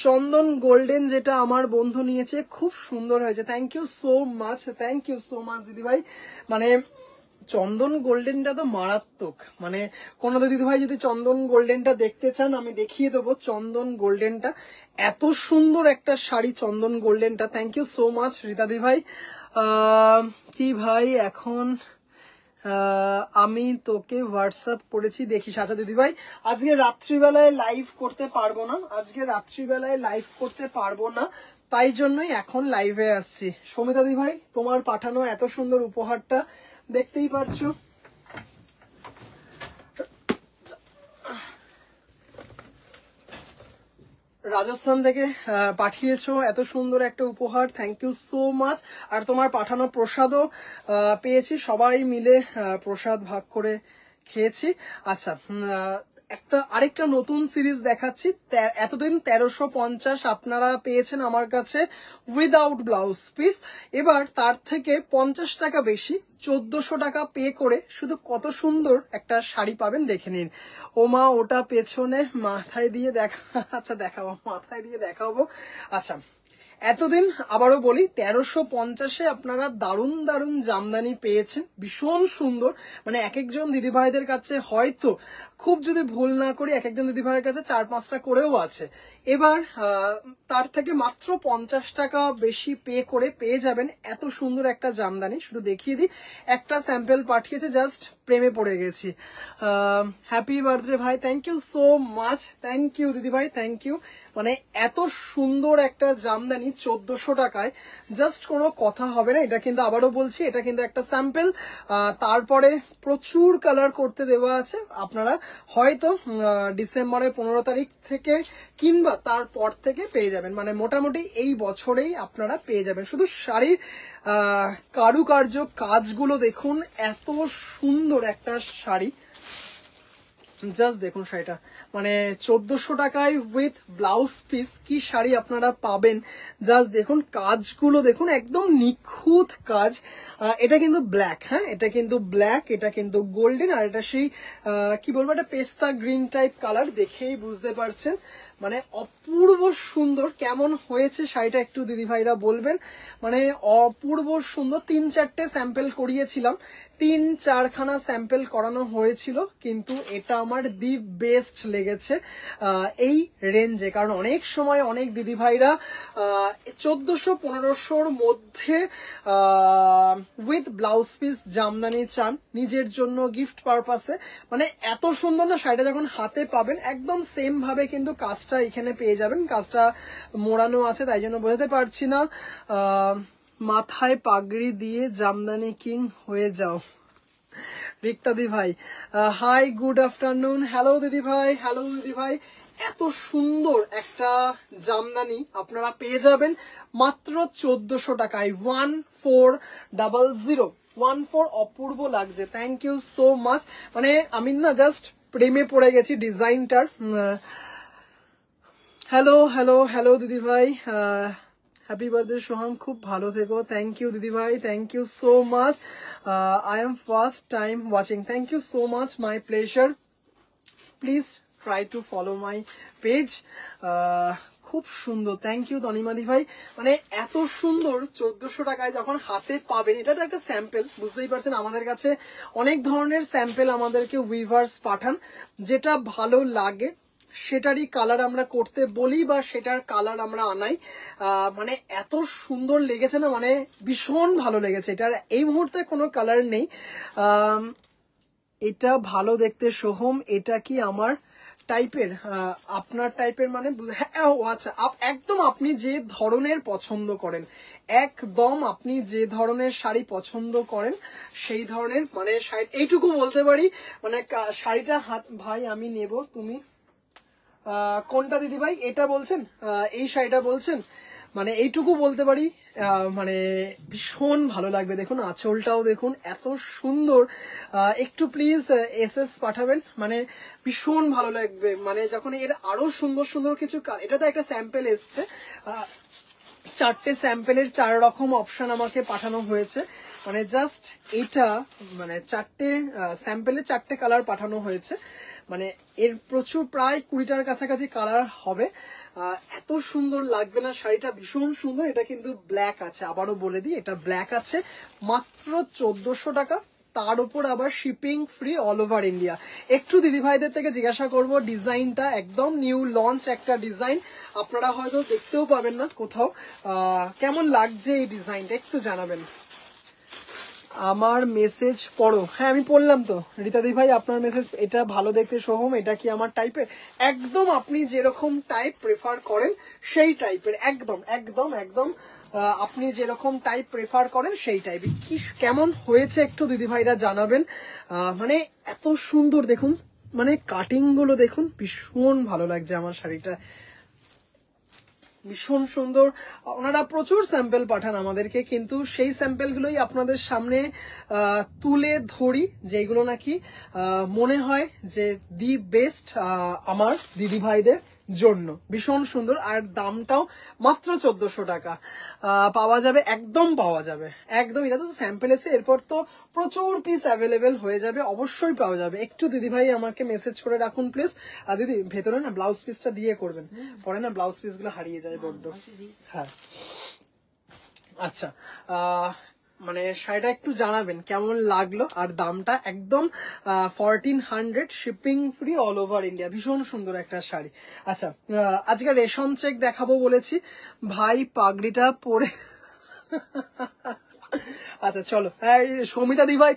চন্দন গোল্ডেন যেটা আমার বন্ধু নিয়েছে, খুব সুন্দর হয়েছে, thank you so much, thank you so much দিদি ভাই। মানে চন্দন গোল্ডেনটা তো মারাত্মক, মানে কোনো দিদি ভাই যদি চন্দন গোল্ডেনটা দেখতে চান আমি দেখিয়ে দেবো চন্দন গোল্ডেনটা, এত সুন্দর একটা শাড়ি চন্দন গোল্ডেনটা। থ্যাংক ইউ সো মাচ রীতাদি ভাই। কি ভাই এখন আমি তোকে হোয়াটসঅ্যাপ করেছি, দেখিস। আচ্ছা দিদি ভাই, আজকে রাত্রিবেলায় লাইভ করতে পারবো না, আজকে রাত্রিবেলায় লাইভ করতে পারবো না, তাই জন্যই এখন লাইভে আসছি। সমিতা দি ভাই, তোমার পাঠানো এত সুন্দর উপহারটা দেখতেই পারছো, রাজস্থান থেকে পাঠিয়েছো এত সুন্দর একটা উপহার, থ্যাংক ইউ সো মাচ। আর তোমার পাঠানো প্রসাদও পেয়েছি, সবাই মিলে প্রসাদ ভাগ করে খেয়েছি। আচ্ছা, আরেকটা নতুন সিরিজ দেখাচ্ছি। এতদিন 1350 আপনারা পেয়েছেন আমার কাছে উইদাউট ব্লাউজ পিস, এবার তার থেকে 50 টাকা বেশি 1400 টাকা পে করে শুধু কত সুন্দর একটা শাড়ি পাবেন, দেখে নিন। ওমা, ওটা পেছনে মাথায় দিয়ে আচ্ছা দেখাবো, মাথায় দিয়ে দেখাবো। আচ্ছা, এতদিন আবারও বলি 1350-এ আপনারা দারুণ দারুণ জামদানি পেয়েছেন, ভীষণ সুন্দর। মানে এক একজন দিদিভাইদের কাছে হয়তো, খুব যদি ভুল না করি, এক একজন দিদিভাইয়ের কাছে 4-5টা করেও আছে। এবার তার থেকে মাত্র 50 টাকা বেশি পে করে পেয়ে যাবেন এত সুন্দর একটা জামদানি। শুধু দেখিয়ে দিই, একটা স্যাম্পল পাঠিয়েছে, জাস্ট প্রেমে পড়ে গেছি। হ্যাপি বার্থডে ভাই, thank you so much, thank you দিদি ভাই, থ্যাংক ইউ। মানে এত সুন্দর একটা জামদানি 1400 টাকায় জাস্ট কোনো কথা হবে না। এটা কিন্তু আবারও বলছি, এটা কিন্তু একটা স্যাম্পল, তারপরে প্রচুর কালার করতে দেওয়া আছে। আপনারা হয়তো ডিসেম্বরের 15 তারিখ থেকে কিংবা তারপর থেকে পেয়ে যাবেন, মানে মোটামুটি এই বছরেই আপনারা পেয়ে যাবেন। শুধু শাড়ির কারুকার্য কাজগুলো দেখুন, এত সুন্দর একটা শাড়ি, জাস্ট দেখুন শাড়িটা, মানে 1400 টাকায় উইথ ব্লাউজ পিস কি শাড়ি আপনারা পাবেন। জাস্ট দেখুন কাজগুলো দেখুন, একদম নিখুঁত কাজ। এটা কিন্তু ব্ল্যাক, হ্যাঁ এটা কিন্তু ব্ল্যাক, এটা কিন্তু গোল্ডেন, আর এটা সেই কি বলবো, একটা পেস্তা গ্রিন টাইপ কালার, দেখেই বুঝতে পারছেন। মানে অপূর্ব সুন্দর। কেমন হয়েছে শাড়িটা একটু দিদিভাইরা বলবেন। মানে অপূর্ব সুন্দর। 3-4টে স্যাম্পল করিয়েছিলাম, 3-4খানা স্যাম্পল করানো হয়েছিল, কিন্তু এটা আমার দি বেস্ট লেগেছে এই রেঞ্জে। কারণ অনেক সময় অনেক দিদিভাইরা 1400-1500-র মধ্যে উইথ ব্লাউজ পিস জামদানি চান নিজের জন্য গিফট পারপাসে। মানে এত সুন্দর না শাড়িটা, যখন হাতে পাবেন একদম সেম ভাবে কিন্তু কাজটা এখানে পেয়ে যাবেন। কাজটা মোড়ানো আছে, তাই জন্য বোঝাতে পারছি না। মাথায় পাগড়ি দিয়ে জামদানি কিং হয়ে যাও, রিক্তা দি ভাই। High, good afternoon. হ্যালো দিদি ভাই, হ্যালো দিদি ভাই। এত সুন্দর একটা জামদানি আপনারা পেয়ে যাবেন মাত্র 1400 টাকায়, 1400, 14। অপূর্ব লাগছে, থ্যাংক ইউ সো মাচ। মানে আমি না জাস্ট প্রেমে পড়ে গেছি ডিজাইনটার। হ্যালো হ্যালো হ্যালো দিদি ভাই, হ্যাপি বার্থডে সোহাম, খুব ভালো থেকো। থ্যাংক ইউ দিদি ভাই, thank you so much. I am first time watching, thank you so much, my pleasure. Please try to follow my page. খুব সুন্দর, থ্যাংক ইউ তনিমাদি ভাই। মানে এত সুন্দর 1400 টাকায় যখন হাতে পাবেন, এটা তো একটা স্যাম্পল, বুঝতেই পারছেন। আমাদের কাছে অনেক ধরনের স্যাম্পল আমাদেরকে উইভার্স পাঠান, যেটা ভালো লাগে সেটারই কালার আমরা করতে বলি বা সেটার কালার আমরা আনাই। মানে এত সুন্দর লেগেছে না, মানে ভীষণ ভালো লেগেছে। এটার এই মুহূর্তে কোনো কালার নেই। এটা ভালো দেখতে সোহম, এটা কি আমার টাইপের? আপনার টাইপের মানে আচ্ছা, একদম আপনি যে ধরনের পছন্দ করেন, একদম আপনি যে ধরনের শাড়ি পছন্দ করেন সেই ধরনের মানে শাড়ি। এইটুকু বলতে পারি, মানে শাড়িটা ভাই আমি নেব, তুমি কোনটা দিদি ভাই এটা বলছেন? এই শাড়িটা বলছেন? মানে এইটুকু বলতে পারি, মানে ভীষণ ভালো লাগবে। দেখুন আঁচলটাও দেখুন এত সুন্দর। একটু প্লিজ এসএস পাঠাবেন, মানে ভীষণ ভালো লাগবে। মানে যখন এর আরো সুন্দর সুন্দর কিছু, এটা তো একটা স্যাম্পল এসছে, 4টে স্যাম্পেলের 4 রকম অপশন আমাকে পাঠানো হয়েছে। মানে জাস্ট এটা, মানে 4টে স্যাম্পেলে 4টে কালার পাঠানো হয়েছে। মানে এর প্রচুর প্রায় 20টার কাছাকাছি কালার হবে। এত সুন্দর লাগবে না শাড়িটা, ভীষণ সুন্দর। এটা কিন্তু ব্ল্যাক আছে, আবারও বলে দিই, এটা ব্ল্যাক আছে, মাত্র 1400 টাকা। তার উপর আবার shipping free all over India. একটু দিদিভাইদের থেকে জিজ্ঞাসা করব, ডিজাইনটা একদম নিউ লঞ্চ একটা ডিজাইন, আপনারা হয়তো দেখতেও পাবেন না কোথাও। কেমন লাগছে এই ডিজাইনটা একটু জানাবেন। আমার মেসেজ পড়ো, হ্যাঁ আমি পড়লাম তো রীতাদি ভাই আপনার মেসেজ। এটা ভালো দেখতে সোহম, এটা কি আমার টাইপের? একদম আপনি যেরকম টাইপ প্রেফার করেন সেই টাইপের, একদম একদম একদম আপনি যেরকম টাইপ প্রেফার করেন সেই টাইপের। কি কেমন হয়েছে একটু দিদি ভাইরা জানাবেন। মানে এত সুন্দর দেখুন, মানে কাটিং গুলো দেখুন, ভীষণ ভালো লাগছে আমার শাড়িটা। ভীষণ সুন্দর। ওনারা প্রচুর স্যাম্পল পাঠান আমাদেরকে, কিন্তু সেই স্যাম্পলগুলোই আপনাদের সামনে তুলে ধরি, যেগুলো নাকি মনে হয় যে দি বেস্ট আমার দিদি ভাইদের জন্য। ভীষণ সুন্দর, আর দামটাও মাত্র 1400 টাকা পাওয়া যাবে, একদম পাওয়া যাবে একদম। এটা তো স্যাম্পল এসে, এরপর তো প্রচুর পিস অ্যাভেলেবেল হয়ে যাবে, অবশ্যই পাওয়া যাবে। একটু দিদি ভাই আমাকে মেসেজ করে রাখুন প্লিজ। আর দিদি ভেতরে না ব্লাউজ পিসটা দিয়ে করবেন, পরে না ব্লাউজ পিস গুলো হারিয়ে যায় বড্ড। হ্যাঁ আচ্ছা, মানে শাড়িটা একটু জানাবেন কেমন লাগলো, আর দামটা একদম 1400, shipping free all over India. ভীষণ সুন্দর একটা শাড়ি। আচ্ছা, আজকে রেশম চেক দেখাবো বলেছি, ভাই পাগড়িটা পরে আচ্ছা চলো, সমিতা দি ভাই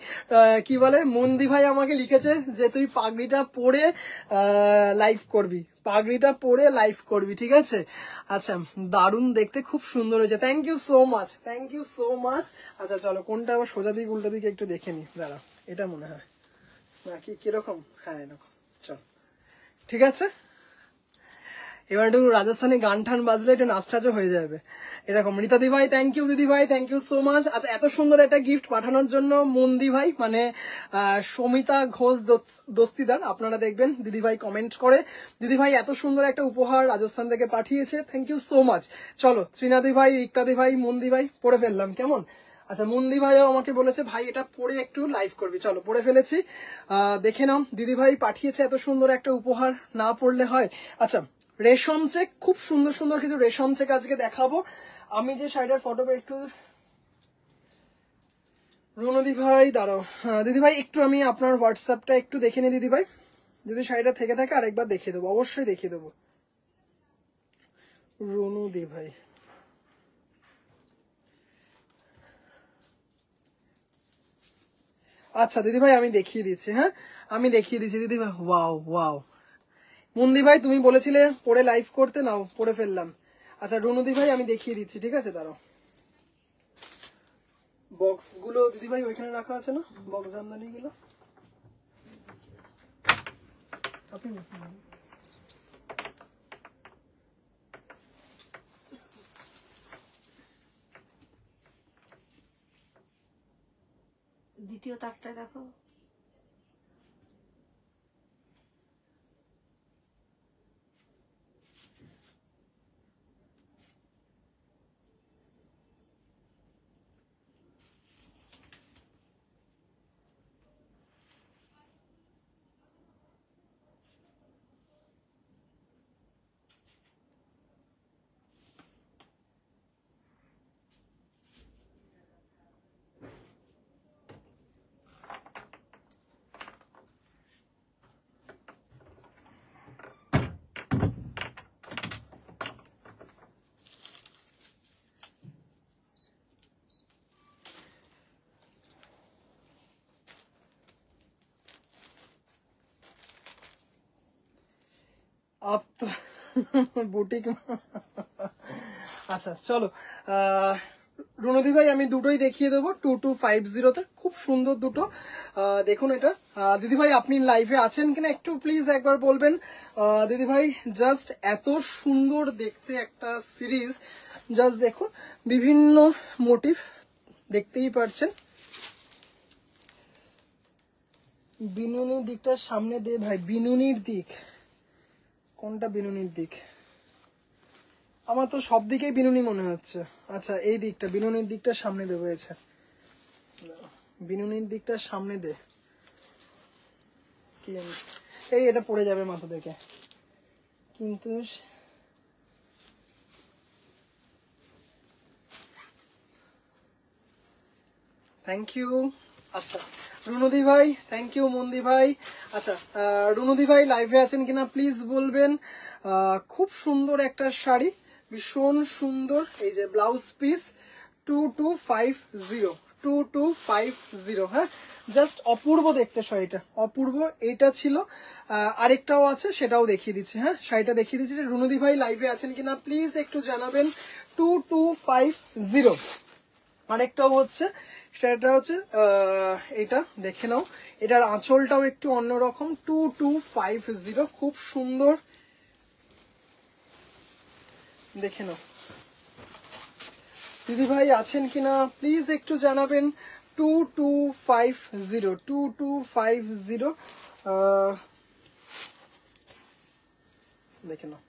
কি বলে, মন্দি ভাই আমাকে লিখেছে যে তুই পাগড়িটা পরে লাইভ করবি, পাগড়িটা পরে লাইভ করবি, ঠিক আছে? আচ্ছা, দারুণ দেখতে, খুব সুন্দর হয়েছে, thank you so much, thank you so much. আচ্ছা চলো, কোনটা আবার সোজা দিক উল্টো দিকে একটু দেখে নি, দাঁড়া, এটা মনে হয় নাকি কিরকম, হ্যাঁ এরকম, চল ঠিক আছে। এবার একটু রাজস্থানি গান টান বাজলে একটু নাচটাচও হয়ে যাবে এরকম। রীতা দি ভাই থ্যাংক ইউ, দিদি ভাই থ্যাংক ইউ সো মাচ। আচ্ছা, এত সুন্দর একটা গিফট পাঠানোর জন্য মন্দি ভাই মানে সমিতা ঘোষ দস্তিদার, আপনারা দেখবেন দিদি ভাই কমেন্ট করে, দিদি ভাই এত সুন্দর একটা উপহার রাজস্থান থেকে পাঠিয়েছে, থ্যাংক ইউ সো মাচ। চলো, ত্রিনাদি ভাই, রিক্তাদি ভাই, মন্দি ভাই পরে ফেললাম কেমন। আচ্ছা, মন্দি ভাইও আমাকে বলেছে ভাই এটা পরে একটু লাইভ করবি, চলো পরে ফেলেছি। দেখে নাও, দিদি ভাই পাঠিয়েছে এত সুন্দর একটা উপহার, না পড়লে হয়। আচ্ছা, রেশম চেক, খুব সুন্দর সুন্দর কিছু রেশম চেক আজকে দেখাবো। আমি যে শাড়িটার ফটোটা একটু, রুনদি ভাই দাঁড়াও, দিদি ভাই একটু আমি আপনার হোয়াটসঅ্যাপটা একটু দেখে নিই দিদি ভাই, যদি শাড়িটা থেকে থাকে আরেকবার দেখিয়ে দেবো, অবশ্যই দেখিয়ে দেবো। রুনুদি ভাই, আচ্ছা দিদি ভাই আমি দেখিয়ে দিচ্ছি, হ্যাঁ আমি দেখিয়ে দিচ্ছি দিদি ভাই। ওয়াও ওয়াও, মন্দি ভাই তুমি বলেছিলে পরে লাইভ করতে, নাও পরে ফেললাম। আচ্ছা রুনুদি ভাই আমি দেখিয়ে দিচ্ছি, ঠিক আছে দাঁড়াও। বক্স গুলো দিদি ভাই ওইখানে রাখা আছে না, বক্স জামদানি গুলো আপনি দ্বিতীয় তাকটা দেখো। আপ তো বুটিক। আচ্ছা চলো, রুনদি ভাই আমি দুটোই দেখিয়ে দেবো 2250-তে, খুব সুন্দর দুটো। দেখুন এটা, দিদি ভাই আপনি লাইভে আছেন কিনা একটু প্লিজ একবার বলবেন। দিদি ভাই জাস্ট এত সুন্দর দেখতে একটা সিরিজ, জাস্ট দেখুন বিভিন্ন মোটিভ দেখতেই পারছেন। বিনুনির দিকটা সামনে দে ভাই, বিনুনির দিক কোনটা, বিনুনির দিক আমার তো সব দিকেই বিনুনি মনে হচ্ছে। আচ্ছা এই দিকটা, বিনুনির দিকটা সামনে দে হয়েছে, বিনুনির দিকটা সামনে দে, কি জানি এই এটা পড়ে যাবে মাথা থেকে, কিন্তু থ্যাংক ইউ। আচ্ছা রুনুদি ভাই থ্যাংক ইউ, মন্দি ভাই। আচ্ছা রুনুদি ভাই লাইভে আছেন কিনা প্লিজ বলবেন। খুব সুন্দর একটা শাড়ি, ভীষণ সুন্দর, এই যে ব্লাউজ পিস 2250, হ্যাঁ জাস্ট অপূর্ব দেখতে শাড়িটা, অপূর্ব। এটা ছিল, আরেকটাও আছে সেটাও দেখিয়ে দিচ্ছি, হ্যাঁ শাড়িটা দেখিয়ে দিচ্ছি। রুনুদি ভাই লাইভে আছেন কিনা প্লিজ একটু জানাবেন। 2250, আরেকটাও হচ্ছে, সেটা হচ্ছে এটা দেখে নাও, এটার আঁচলটাও একটু অন্যরকম, 2250, খুব সুন্দর দেখে নাও দিদি ভাই আছেন কিনা প্লিজ একটু জানাবেন। 2250 2250 দেখে নাও।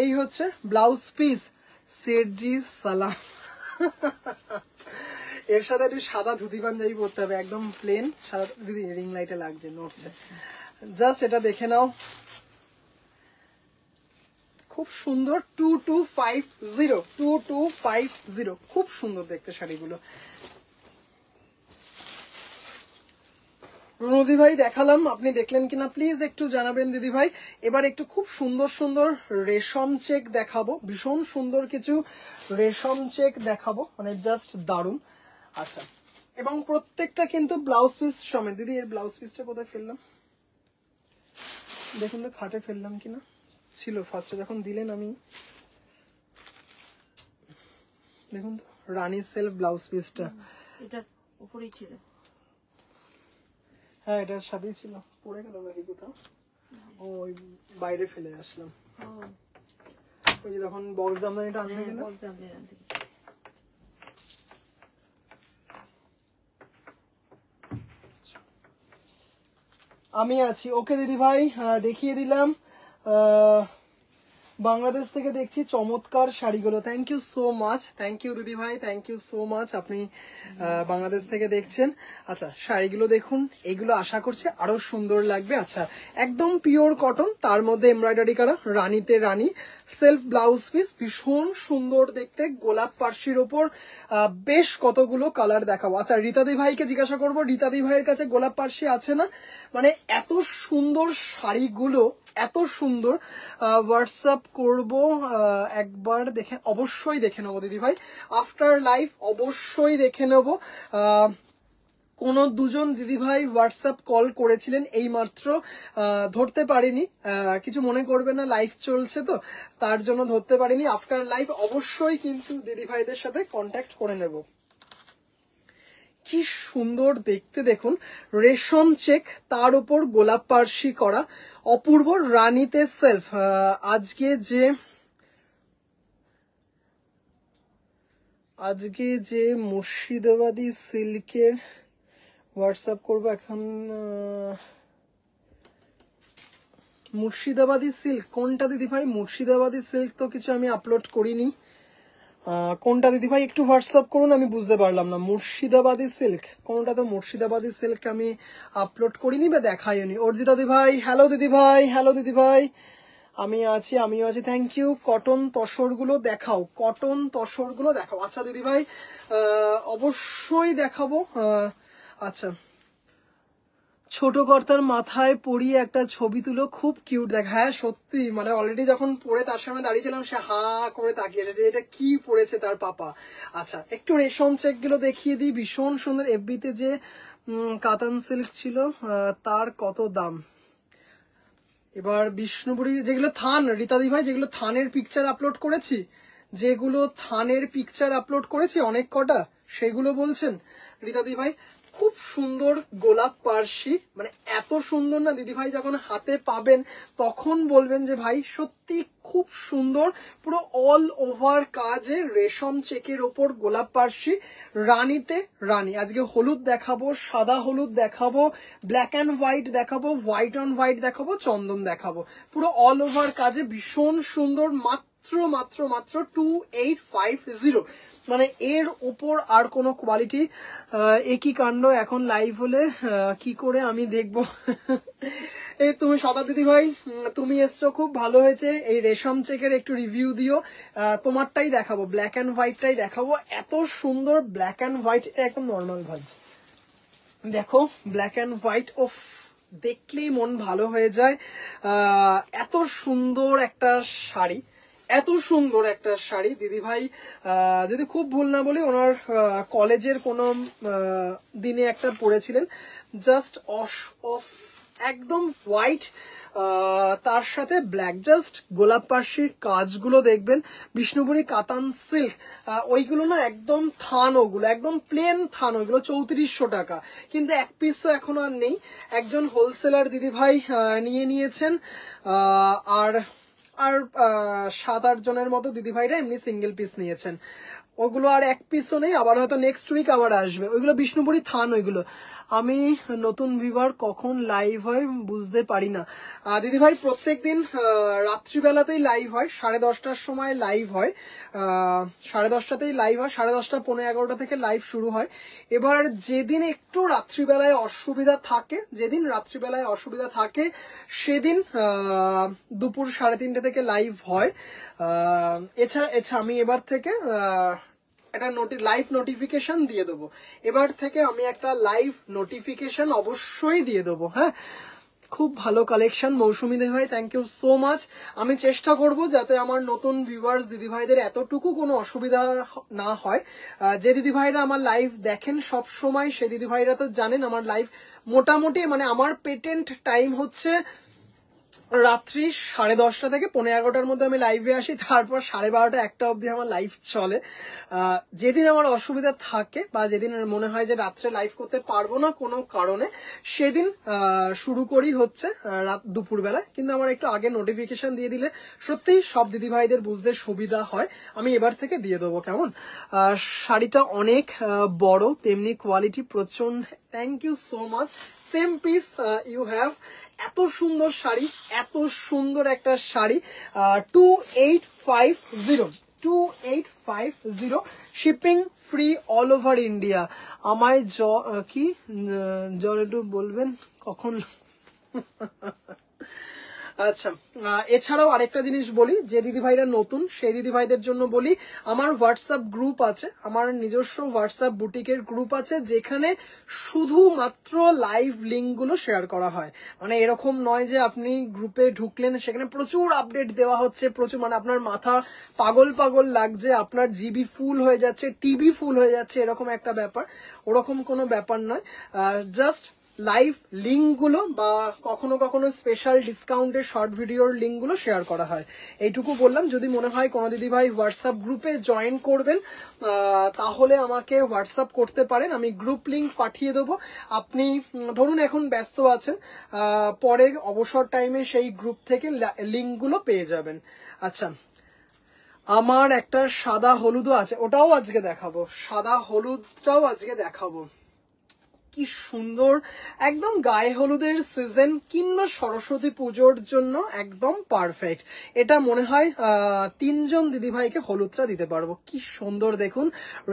এই হচ্ছে ব্লাউজ পিস, সেটজি সালাম। এর সাথে একটু সাদা ধুতি পাঞ্জাবি পরতে হবে, একদম প্লেন সাদা। দিদি রিং লাইটে লাগছে, নড়ছে, জাস্ট এটা দেখে নাও, খুব সুন্দর। 2250 খুব সুন্দর দেখতে শাড়িগুলো। রুনদি ভাই দেখালাম, আপনি দেখলেন কিনা প্লিজ একটু জানাবেন দিদি ভাই। এবার একটু খুব সুন্দর সুন্দর রেশম চেক দেখাবো, ভীষণ সুন্দর কিছু রেশম চেক দেখাবো, মানে জাস্ট দারুণ। আচ্ছা, এবং প্রত্যেকটা কিন্তু ব্লাউজ পিস সমেত। দিদি এর ব্লাউজ পিসটা কোথায় ফেললাম দেখুন তো, খাটে ফেললাম কিনা, ছিল ফার্স্টে যখন দিলেন আমি, দেখুন তো রানী সেলফ ব্লাউজ পিসটা এটার উপরেই ছিল। হ্যাঁ এটার সাথেই ছিল, পড়ে গেল নাকি কোথাও, ওই বাইরে ফেলে আসলাম, ওই যে তখন বক্স জামদানিটা আনতে গেল। আমি আছি, ওকে দিদি ভাই দেখিয়ে দিলাম। বাংলাদেশ থেকে দেখছি চমৎকার শাড়িগুলো, thank you so much, thank you দিদি ভাই, থ্যাংক ইউ সো মাচ, আপনি বাংলাদেশ থেকে দেখছেন। আচ্ছা শাড়িগুলো দেখুন, এগুলো আশা করছি আরো সুন্দর লাগবে। আচ্ছা একদম পিওর কটন, তার মধ্যে এমব্রয়ডারি করা, রানীতে রানী সেলফ ব্লাউজ পিস, ভীষণ সুন্দর দেখতে, গোলাপ পার্সির ওপর বেশ কতগুলো কালার দেখাবো। আচ্ছা রীতাদি ভাইকে জিজ্ঞাসা করবো, রীতাদি ভাইয়ের কাছে গোলাপ পার্সি আছে না? মানে এত সুন্দর শাড়িগুলো, এত সুন্দর, হোয়াটসঅ্যাপ করব একবার, দেখে অবশ্যই দেখে নেবো দিদি ভাই, আফটার লাইভ অবশ্যই দেখে নেবো। কোনো দুজন দিদিভাই হোয়াটসঅ্যাপ কল করেছিলেন এই মাত্র, ধরতে পারিনি, কিছু মনে করবে না, লাইভ চলছে তো তার জন্য ধরতে পারিনি। আফটার লাইভ অবশ্যই কিন্তু দিদিভাইদের সাথে কন্ট্যাক্ট করে নেব। কি সুন্দর দেখতে দেখুন, রেশম চেক, তার উপর গোলাপ পার্সি করা, অপূর্ব রানীতে সেলফ। আজকে যে মুর্শিদাবাদী সিল্কের হোয়াটসঅ্যাপ করবো এখন, মুর্শিদাবাদী সিল্ক কোনটা দিদি ভাই? মুর্শিদাবাদী সিল্ক তো কিছু আমি আপলোড করিনি, কোনটা দিদি ভাই একটু হোয়াটসঅ্যাপ করুন, আমি বুঝতে পারলাম না। মুর্শিদাবাদী সিল্ক কোনটা? তো মুর্শিদাবাদী সিল্ক আমি আপলোড করিনি বা দেখাইনি। অর্জিতা দিদি ভাই হ্যালো দিদি ভাই, হ্যালো দিদি ভাই, আমিও আছি, থ্যাংক ইউ। কটন তসরগুলো দেখাও, কটন তসরগুলো দেখাও। আচ্ছা দিদি ভাই অবশ্যই দেখাবো। আচ্ছা, ছোট কর্তার মাথায় পরিয়ে একটা ছবি তুলো, খুব কিউট দেখা। হ্যাঁ সত্যি, মানে অলরেডি যখন পরে তার সামনে দাঁড়িয়েছিলাম, সে হা করে তাকিয়েছে যে এটা কি পরেছে তার পাপা। আচ্ছা একটু রেশম চেক গুলো দেখিয়ে দিই, ভীষণ সুন্দর। এফবিতে যে কাতান সিল্ক ছিল তার কত দাম? এবার বিষ্ণুপুরি যেগুলো থান, রীতাদি ভাই যেগুলো থানের পিকচার আপলোড করেছি অনেক কটা, সেগুলো বলছেন রীতাদি ভাই? খুব সুন্দর গোলাপ পার্সি, মানে এত সুন্দর না দিদি ভাই, যখন হাতে পাবেন তখন বলবেন যে ভাই সত্যি খুব সুন্দর, পুরো অল ওভার কাজে রেশম চেকের ওপর গোলাপ পার্সি, রানীতে রানী। আজকে হলুদ দেখাবো, সাদা হলুদ দেখাবো, ব্ল্যাক অ্যান্ড হোয়াইট দেখাবো, হোয়াইট অন হোয়াইট দেখাবো, চন্দন দেখাবো, পুরো অল ওভার কাজে ভীষণ সুন্দর। মাত্র 2850, মানে এর উপর আর কোনো কোয়ালিটি। একই কাণ্ড, এখন লাইভ হলে কি করে আমি দেখবো? এই তুমি শতাব্দী ভাই, তুমি এসছো, খুব ভালো হয়েছে। এই রেশম চেকের একটু রিভিউ দিও, তোমারটাই দেখাবো, ব্ল্যাক অ্যান্ড হোয়াইটটাই দেখাবো। এত সুন্দর ব্ল্যাক অ্যান্ড হোয়াইট, একদম নর্মাল ভাজ, দেখো ব্ল্যাক অ্যান্ড হোয়াইট, ওফ দেখলেই মন ভালো হয়ে যায়। এত সুন্দর একটা শাড়ি, এত সুন্দর একটা শাড়ি দিদি ভাই। যদি খুব ভুল না বলি, ওনার কলেজের কোনো দিনে একটা পরেছিলেন, জাস্ট অফ একদম হোয়াইট, তার সাথে ব্ল্যাক, জাস্ট গোলাপ পার্সির কাজগুলো দেখবেন, বিষ্ণুপুরি কাতান সিল্ক, ওইগুলো না একদম থান, ওগুলো একদম প্লেন থান, ওইগুলো 3400 টাকা, কিন্তু এক পিসও এখন আর নেই। একজন হোলসেলার দিদি ভাই নিয়ে নিয়েছেন। আর আর 7-8 জনের মতো দিদিভাইরা এমনি সিঙ্গেল পিস নিয়েছেন। ওগুলো আর এক পিসও নেই, আবার হয়তো নেক্সট উইক আবার আসবে। ওইগুলো বিষ্ণুপুরি থান। ওইগুলো আমি নতুন ভিউয়ার কখন লাইভ হয় বুঝতে পারি না। দিদিভাই প্রত্যেকদিন রাত্রিবেলাতেই লাইভ হয়, 10:30টার সময় লাইভ হয়, 10:30টাতেই লাইভ হয়, 10:30, 11:15 থেকে লাইভ শুরু হয়। এবার যেদিন একটু রাত্রিবেলায় অসুবিধা থাকে সেদিন দুপুর 3:30 থেকে লাইভ হয়। এছাড়া আমি এবার থেকে একটা লাইভ নোটিফিকেশন দিয়ে দেবো। এবার থেকে আমি একটা লাইভ নোটিফিকেশন অবশ্যই দিয়ে দেবো। হ্যাঁ, খুব ভালো কালেকশন মৌসুমী দিদিভাই, থ্যাংক ইউ সো মাচ। আমি চেষ্টা করব যাতে আমার নতুন ভিউয়ার্স দিদিভাইদের এতটুকু কোনো অসুবিধা না হয়। যে দিদিভাইরা আমার লাইভ দেখেন সব সময়, সে দিদিভাইরা তো জানেন আমার লাইভ মোটামুটি মানে আমার পেটেন্ট টাইম হচ্ছে রাত্রি 10:30 থেকে 11:15 মধ্যে আমি লাইভে আসি, তারপর 12:30, 1টা অবধি আমার লাইভ চলে। যেদিন আমার অসুবিধা থাকে বা যেদিন মনে হয় যে রাত্রে লাইভ করতে পারবো না কোনো কারণে, সেদিন শুরু করি হচ্ছে দুপুরবেলায়। কিন্তু আমার একটু আগে নোটিফিকেশন দিয়ে দিলে সত্যি সব দিদিভাইদের বুঝতে সুবিধা হয়। আমি এবার থেকে দিয়ে দেবো। কেমন? শাড়িটা অনেক বড়, তেমনি কোয়ালিটি প্রচন্ড। Thank you so much. Same piece you have. এত সুন্দর শাড়ি, এত সুন্দর একটা sari. 2850 shipping free all over India. আমায় কি একটু বলবেন কখন? আচ্ছা, এছাড়াও আরেকটা জিনিস বলি, যে দিদিভাইরা নতুন সেই দিদিভাইদের জন্য বলি, আমার হোয়াটসঅ্যাপ গ্রুপ আছে, আমার নিজস্ব হোয়াটসঅ্যাপ বুটিকের গ্রুপ আছে, যেখানে শুধুমাত্র লাইভ লিঙ্কগুলো শেয়ার করা হয়। মানে এরকম নয় যে আপনি গ্রুপে ঢুকলেন সেখানে প্রচুর আপডেট দেওয়া হচ্ছে, প্রচুর মানে আপনার মাথা পাগল পাগল লাগছে, আপনার জিবি ফুল হয়ে যাচ্ছে, টিভি ফুল হয়ে যাচ্ছে, এরকম একটা ব্যাপার। ওরকম কোনো ব্যাপার নয়। জাস্ট লাইভ লিঙ্কগুলো বা কখনো কখনো স্পেশাল ডিসকাউন্টের শর্ট ভিডিওর লিঙ্কগুলো শেয়ার করা হয়। এইটুকু বললাম। যদি মনে হয় কোনো দিদিভাই হোয়াটসঅ্যাপ গ্রুপে জয়েন করবেন তাহলে আমাকে হোয়াটসঅ্যাপ করতে পারেন, আমি গ্রুপ লিঙ্ক পাঠিয়ে দেবো। আপনি ধরুন এখন ব্যস্ত আছেন, পরে অবসর টাইমে সেই গ্রুপ থেকে লিঙ্কগুলো পেয়ে যাবেন। আচ্ছা, আমার একটা সাদা হলুদও আছে, ওটাও আজকে দেখাবো। সাদা হলুদটাও আজকে দেখাবো। কি সুন্দর, একদম গায়ে হলুদের সিজন কিংবা সরস্বতী পুজোর জন্য একদম পারফেক্ট। এটা মনে হয় 3 জন দিদিভাইকে হলুদটা দিতে পারবো। কি সুন্দর দেখুন,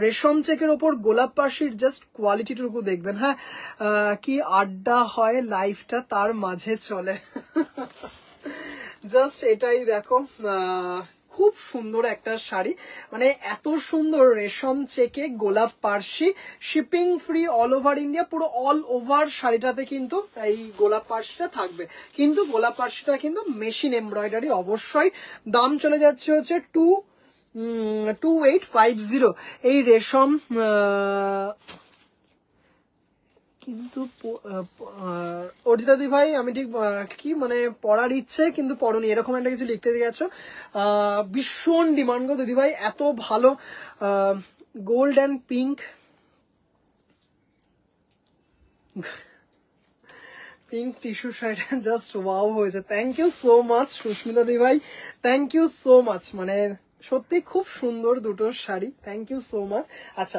রেশম চেকের ওপর গোলাপ পাশির জাস্ট কোয়ালিটিটুকু দেখবেন। হ্যাঁ, কি আড্ডা হয় লাইফটা তার মাঝে চলে। জাস্ট এটাই দেখো, খুব সুন্দর একটা শাড়ি, মানে এত সুন্দর রেশম চেকে গোলাপ Parsi, shipping free all over India. পুরো অল ওভার শাড়িটাতে কিন্তু এই গোলাপ পার্সিটা থাকবে, কিন্তু গোলাপ পার্সিটা কিন্তু মেশিন এমব্রয়ডারি অবশ্যই। দাম চলে যাচ্ছে হচ্ছে 2850। এই রেশম কিন্তু অর্জিতা দি ভাই, আমি ঠিক কি মানে পড়ার ইচ্ছে কিন্তু পড়নি, এরকম একটা কিছু লিখতে গেছো। ভীষণ ডিমান্ড গো দিদিভাই, এত ভালো gold and pink, pink tissue শাড়িটা জাস্ট ওয়াও হয়েছে। Thank you so much Susmita দি ভাই, থ্যাংক ইউ সো মাচ। মানে সত্যি খুব সুন্দর দুটো sari, thank you so much. আচ্ছা,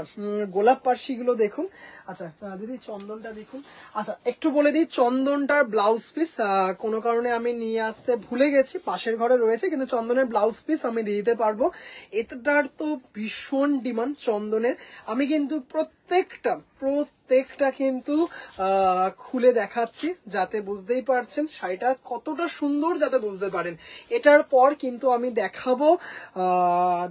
গোলাপ পার্সিগুলো দেখুন। আচ্ছা দিদি, চন্দনটা দেখুন। আচ্ছা, একটু বলে দিই, চন্দনটার ব্লাউজ পিস কোনো কারণে আমি নিয়ে আসতে ভুলে গেছি, পাশের ঘরে রয়েছে, কিন্তু চন্দনের ব্লাউজ পিস আমি দিয়ে দিতে পারবো। এটার তো ভীষণ ডিমান্ড চন্দনের। আমি কিন্তু প্রত্যেকটা কিন্তু খুলে দেখাচ্ছি, যাতে বুঝতেই পারছেন শাড়িটা কতটা সুন্দর, যাতে বুঝতে পারেন। এটার পর কিন্তু আমি দেখাবো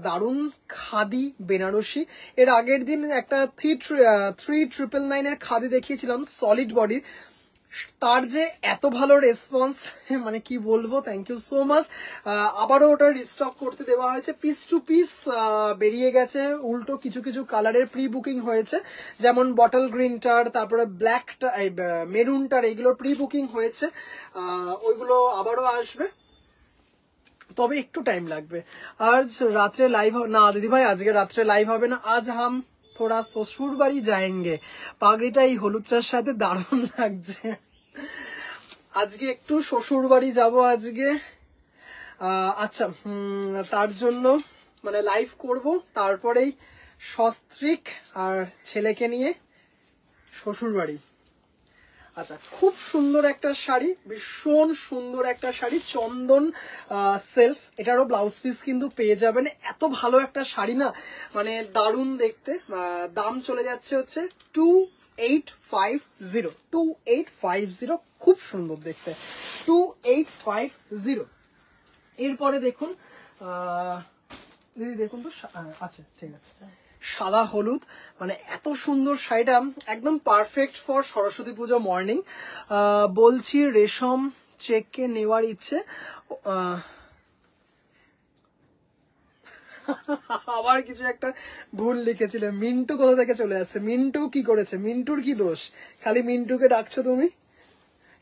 দারুণ খাদি বেনারসি। এর আগের দিন একটা 3999 খাদি দেখিয়েছিলাম সলিড বডির, তার যে এত ভালো রেসপন্স, মানে কি বলবো, থ্যাংক ইউ সো মাচ। আবারও ওটা রিস্টক করতে দেওয়া হয়েছে, পিস টু পিস বেরিয়ে গেছে। উল্টো কিছু কিছু কালারের প্রি বুকিং হয়েছে, যেমন বটল গ্রিনটার, তারপরে ব্ল্যাকটা, মেরুনটার, এইগুলো প্রি বুকিং হয়েছে। ওইগুলো আবারও আসবে, তবে একটু টাইম লাগবে। আজ রাত্রে লাইভ না দিদিভাই, আজকে রাত্রে লাইভ হবে না। আজ হাম থোড়া শ্বশুর বাড়ি যায়েঙ্গে। পাগড়িটা এই হলুদটার সাথে দারুণ লাগছে। আজকে একটু শ্বশুর বাড়ি যাবো আজকে। আচ্ছা, তার জন্য মানে লাইভ করব, তারপরেই সস্ত্রীক আর ছেলেকে নিয়ে শ্বশুর বাড়ি। আচ্ছা, খুব সুন্দর একটা শাড়ি, ভীষণ সুন্দর একটা শাড়ি, চন্দন সেলফ। এটারও ব্লাউজ পিস কিন্তু পেয়ে যাবেন। এত ভালো একটা শাড়ি না, মানে দারুণ দেখতে। দাম চলে যাচ্ছে হচ্ছে 2850, 2850, খুব সুন্দর দেখতে, 2850। এরপরে দেখুন দিদি, দেখুন তো, আচ্ছা ঠিক আছে, সাদা হলুদ, মানে এত সুন্দর শাড়িটা, একদম perfect for Saraswati Puja morning. বলছি রেশম চেককে নেওয়ার ইচ্ছে। আবার কিছু একটা ভুল লিখেছিলে। মিন্টু কোথা থেকে চলে আসছে? মিন্টু কি করেছে? মিন্টুর কি দোষ? খালি মিন্টুকে ডাকছো তুমি?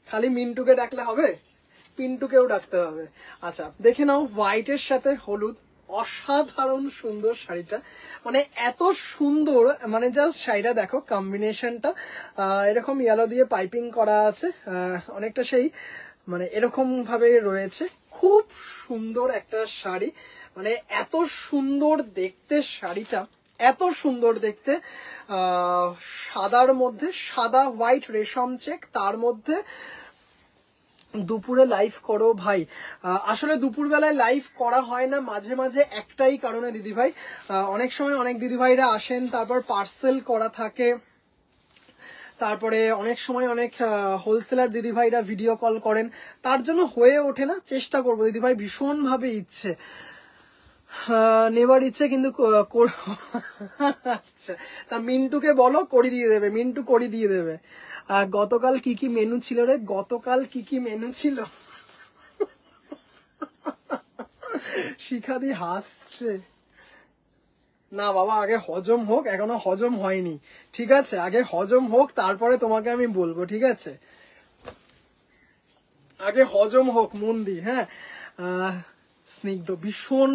খালি মিন্টুকে ডাকলে হবে? পিন্টুকেও ডাকতে হবে। আচ্ছা, দেখে নাও, হোয়াইটের সাথে হলুদ, অসাধারণ সুন্দর শাড়িটা, মানে এত সুন্দর, মানে জাস্ট শাড়িটা দেখো, কম্বিনেশনটা এরকম ইয়েলো দিয়ে পাইপিং করা আছে, অনেকটা সেই মানে এরকম ভাবে রয়েছে। খুব সুন্দর একটা শাড়ি, মানে এত সুন্দর দেখতে শাড়িটা, এত সুন্দর দেখতে। সাদার মধ্যে, সাদা হোয়াইট রেশম চেক, তার মধ্যে দুপুরে লাইভ করো ভাই। আসলে দুপুর বেলায় লাইভ করা হয় না, মাঝে মাঝে একটাই কারণে দিদিভাই, অনেক সময় অনেক দিদিভাইরা আসেন, তারপর পার্সেল করা থাকে, তারপরে অনেক সময় অনেক হোলসেলার দিদিভাইরা ভিডিও কল করেন, তার জন্য হয়ে ওঠে না। চেষ্টা করবো দিদিভাই, ভীষণভাবে ইচ্ছে, নেবার ইচ্ছে, কিন্তু আচ্ছা, তা মিন্টুকে বলো করে দিয়ে দেবে, মিন্টু করে দিয়ে দেবে। গতকাল কি কি মেনু ছিল রে? গতকাল কি কি মেনু ছিল? শিখাদি হাসছে। না বাবা, আগে হজম হোক, এখনো হজম হয়নি, ঠিক আছে? আগে হজম হোক, তারপরে তোমাকে আমি বলবো, ঠিক আছে? আগে হজম হোক, মন দি। হ্যাঁ, স্নিগ্ধ, ভীষণ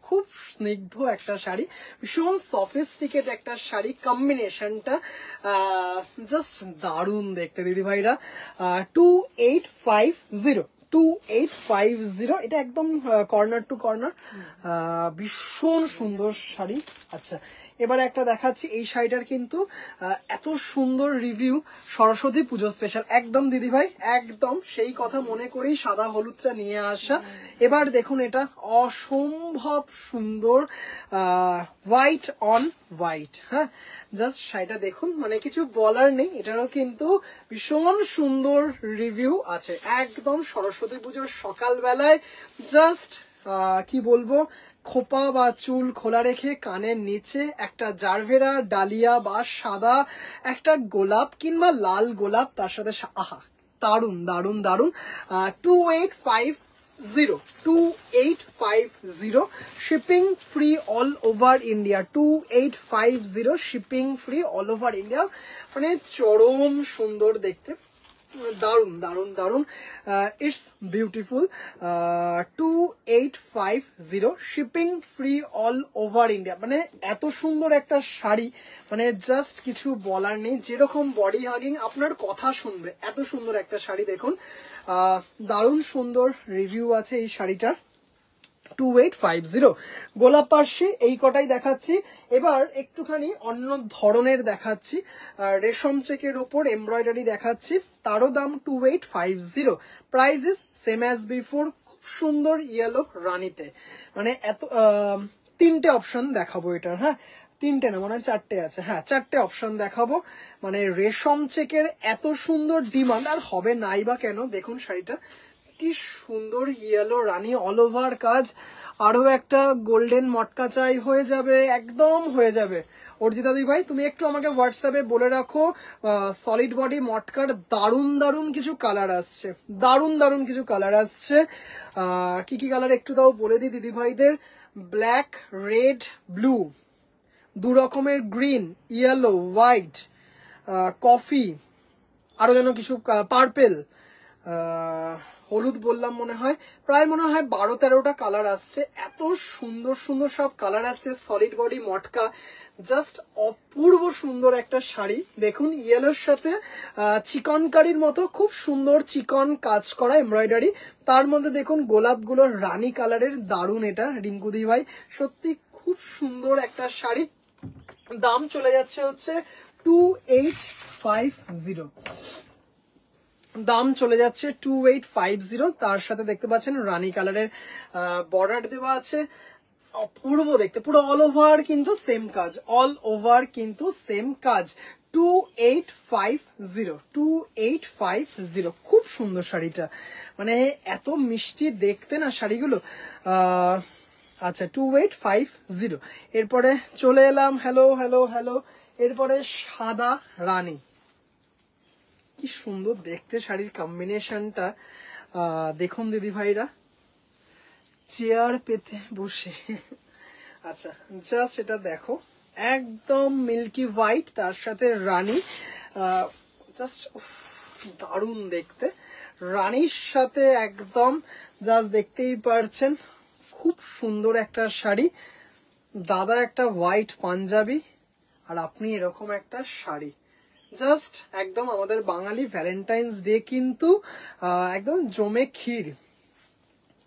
খুব স্নিগ্ধ একটা শাড়ি, ভীষণ সফিস্টিকেট একটা শাড়ি, কম্বিনেশনটা জাস্ট দারুণ দেখতে দিদিভাইরা। 2850, 2850, এটা একদম কর্নার টু কর্নার, ভীষণ সুন্দর শাড়ি। আচ্ছা, এবারে একটা দেখাচ্ছি, এই শাড়িটার কিন্তু এত সুন্দর রিভিউ, সরস্বতী পুজো স্পেশাল একদম দিদিভাই, একদম সেই কথা মনে করেই সাদা হলুদটা নিয়ে আসা। এবার দেখুন, এটা অসম্ভব সুন্দর, হোয়াইট অন হোয়াইট। হ্যাঁ, জাস্ট শাড়িটা দেখুন, মানে কিছু বলার নেই, এটারও কিন্তু ভীষণ সুন্দর রিভিউ আছে। একদম সরস্বতী পুজোর সকালবেলায় জাস্ট কি বলবো, খোপা বা চুল খোলা রেখে কানের নিচে একটা জারভেরা, ডালিয়া বা সাদা একটা গোলাপ কিংবা লাল গোলাপ, তার সাথে আহা, দারুন দারুন দারুন। 2850, 2850, shipping free all over India, 2850, shipping free all over India, মানে চরম সুন্দর দেখতে, দারুন দারুন দারুন, it's beautiful. 2850, shipping free all over India, মানে এত সুন্দর একটা শাড়ি, মানে জাস্ট কিছু বলার নেই। যেরকম বডি হাগিং, আপনার কথা শুনবে, এত সুন্দর একটা শাড়ি। দেখুন, দারুণ সুন্দর রিভিউ আছে এই শাড়িটার। 2850, গোলাপ পার্সি, এই কটাই দেখাচ্ছি। এবার একটুখানি অন্য ধরনের দেখাচ্ছি, রেশম চেকের ওপর এমব্রয়ডারি দেখাচ্ছি, তারও দাম 2850, price is same as before. খুব সুন্দর ইয়েলো রানীতে, মানে এত তিনটে অপশন দেখাবো এটার। হ্যাঁ, তিনটে না, মনে হয় চারটে আছে। হ্যাঁ, চারটে অপশন দেখাবো। মানে রেশম চেকের এত সুন্দর ডিমান্ড, আর হবে নাই বা কেন? দেখুন শাড়িটা কি সুন্দর, ইয়েলো রানী অল ওভার কাজ, আরো একটা গোল্ডেন মটকা চাই, হয়ে যাবে, একদম হয়ে যাবে। অর্জিতা দি ভাই, তুমি একটু আমাকে হোয়াটসঅ্যাপে বলে রাখো, সলিড বডি মটকার দারুণ দারুণ কিছু কালার আসছে, দারুণ দারুণ কিছু কালার আসছে। কি কি কালার একটু দাও বলে দিই দিদি ভাইদের। ব্ল্যাক, রেড, ব্লু, দু রকমের গ্রিন, ইয়েলো, হোয়াইট, কফি, আরো যেন কিছু পার্পেল, হলুদ বললাম মনে হয়, প্রায় মনে হয় 12-13টা কালার আসছে। এত সুন্দর সুন্দর সব কালার আসছে, সলিড বডি মটকা, জাস্ট অপূর্ব সুন্দর একটা শাড়ি। দেখুন ইয়েলোর সাথে চিকনকারির মতো খুব সুন্দর চিকন কাজ করা এমব্রয়ডারি, তার মধ্যে দেখুন গোলাপগুলোর রানী কালারের, দারুণ এটা রিঙ্কুদি ভাই, সত্যি খুব সুন্দর একটা শাড়ি। দাম চলে যাচ্ছে হচ্ছে 2850, দাম চলে যাচ্ছে 2850। তার সাথে দেখতে পাচ্ছেন রানী কালারের বর্ডার দেওয়া আছে, অপূর্ব দেখতে, পুরো অল ওভার কিন্তু সেম কাজ, অল ওভার কিন্তু সেম কাজ। 2850, খুব সুন্দর শাড়িটা, মানে এত মিষ্টি দেখতে না শাড়িগুলো। আচ্ছা 2850। এরপরে চলে এলাম, হ্যালো হ্যালো হ্যালো, এরপরে সাদা রানী, কি সুন্দর দেখতে শাড়ির কম্বিনেশনটা। দেখুন দিদি ভাইরা, চেয়ার পেতে বসে, আচ্ছা জাস্ট এটা দেখো, একদম মিল্কি হোয়াইট, তার সাথে রানী, জাস্ট দারুণ দেখতে, রানীর সাথে একদম জাস্ট দেখতেই পারছেন, খুব সুন্দর একটা শাড়ি। দাদা একটা হোয়াইট পাঞ্জাবি, আর আপনি এরকম একটা শাড়ি, জাস্ট একদম আমাদের বাঙালি ভ্যালেন্টাইন্স ডে কিন্তু একদম জমে ক্ষীর।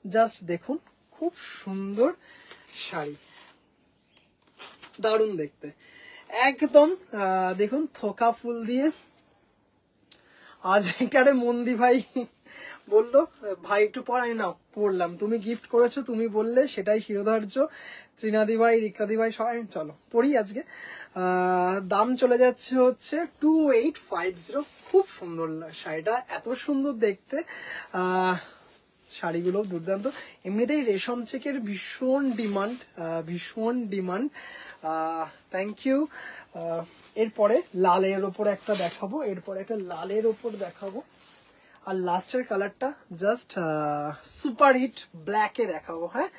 জাস্ট দেখুন খুব সুন্দর শাড়ি, দারুণ দেখতে একদম। দেখুন থোকা ফুল দিয়ে, আজ এটারে মন্দি ভাই বললো ভাই একটু পড়াই, নাও পড়লাম, তুমি গিফট করেছো, তুমি বললে সেটাই শিরোধার্য। ত্রিনাদি ভাই, রিক্তাদি ভাই সবাই চলো পড়ি আজকে। দাম চলে যাচ্ছে হচ্ছে 2850, খুব সুন্দর শাড়িটা, এত সুন্দর দেখতে, শাড়িগুলো দুর্দান্ত। এমনিতেই রেশম চেকের ভীষণ ডিমান্ড, ভীষণ ডিমান্ড। Thank you. এরপরে লালের ওপর একটা দেখাবো, এরপরে একটা লালের ওপর দেখাবো, আর লাস্টের কালারটা জাস্ট সুপার হিট ব্ল্যাকে দেখাবো। হ্যাঁ,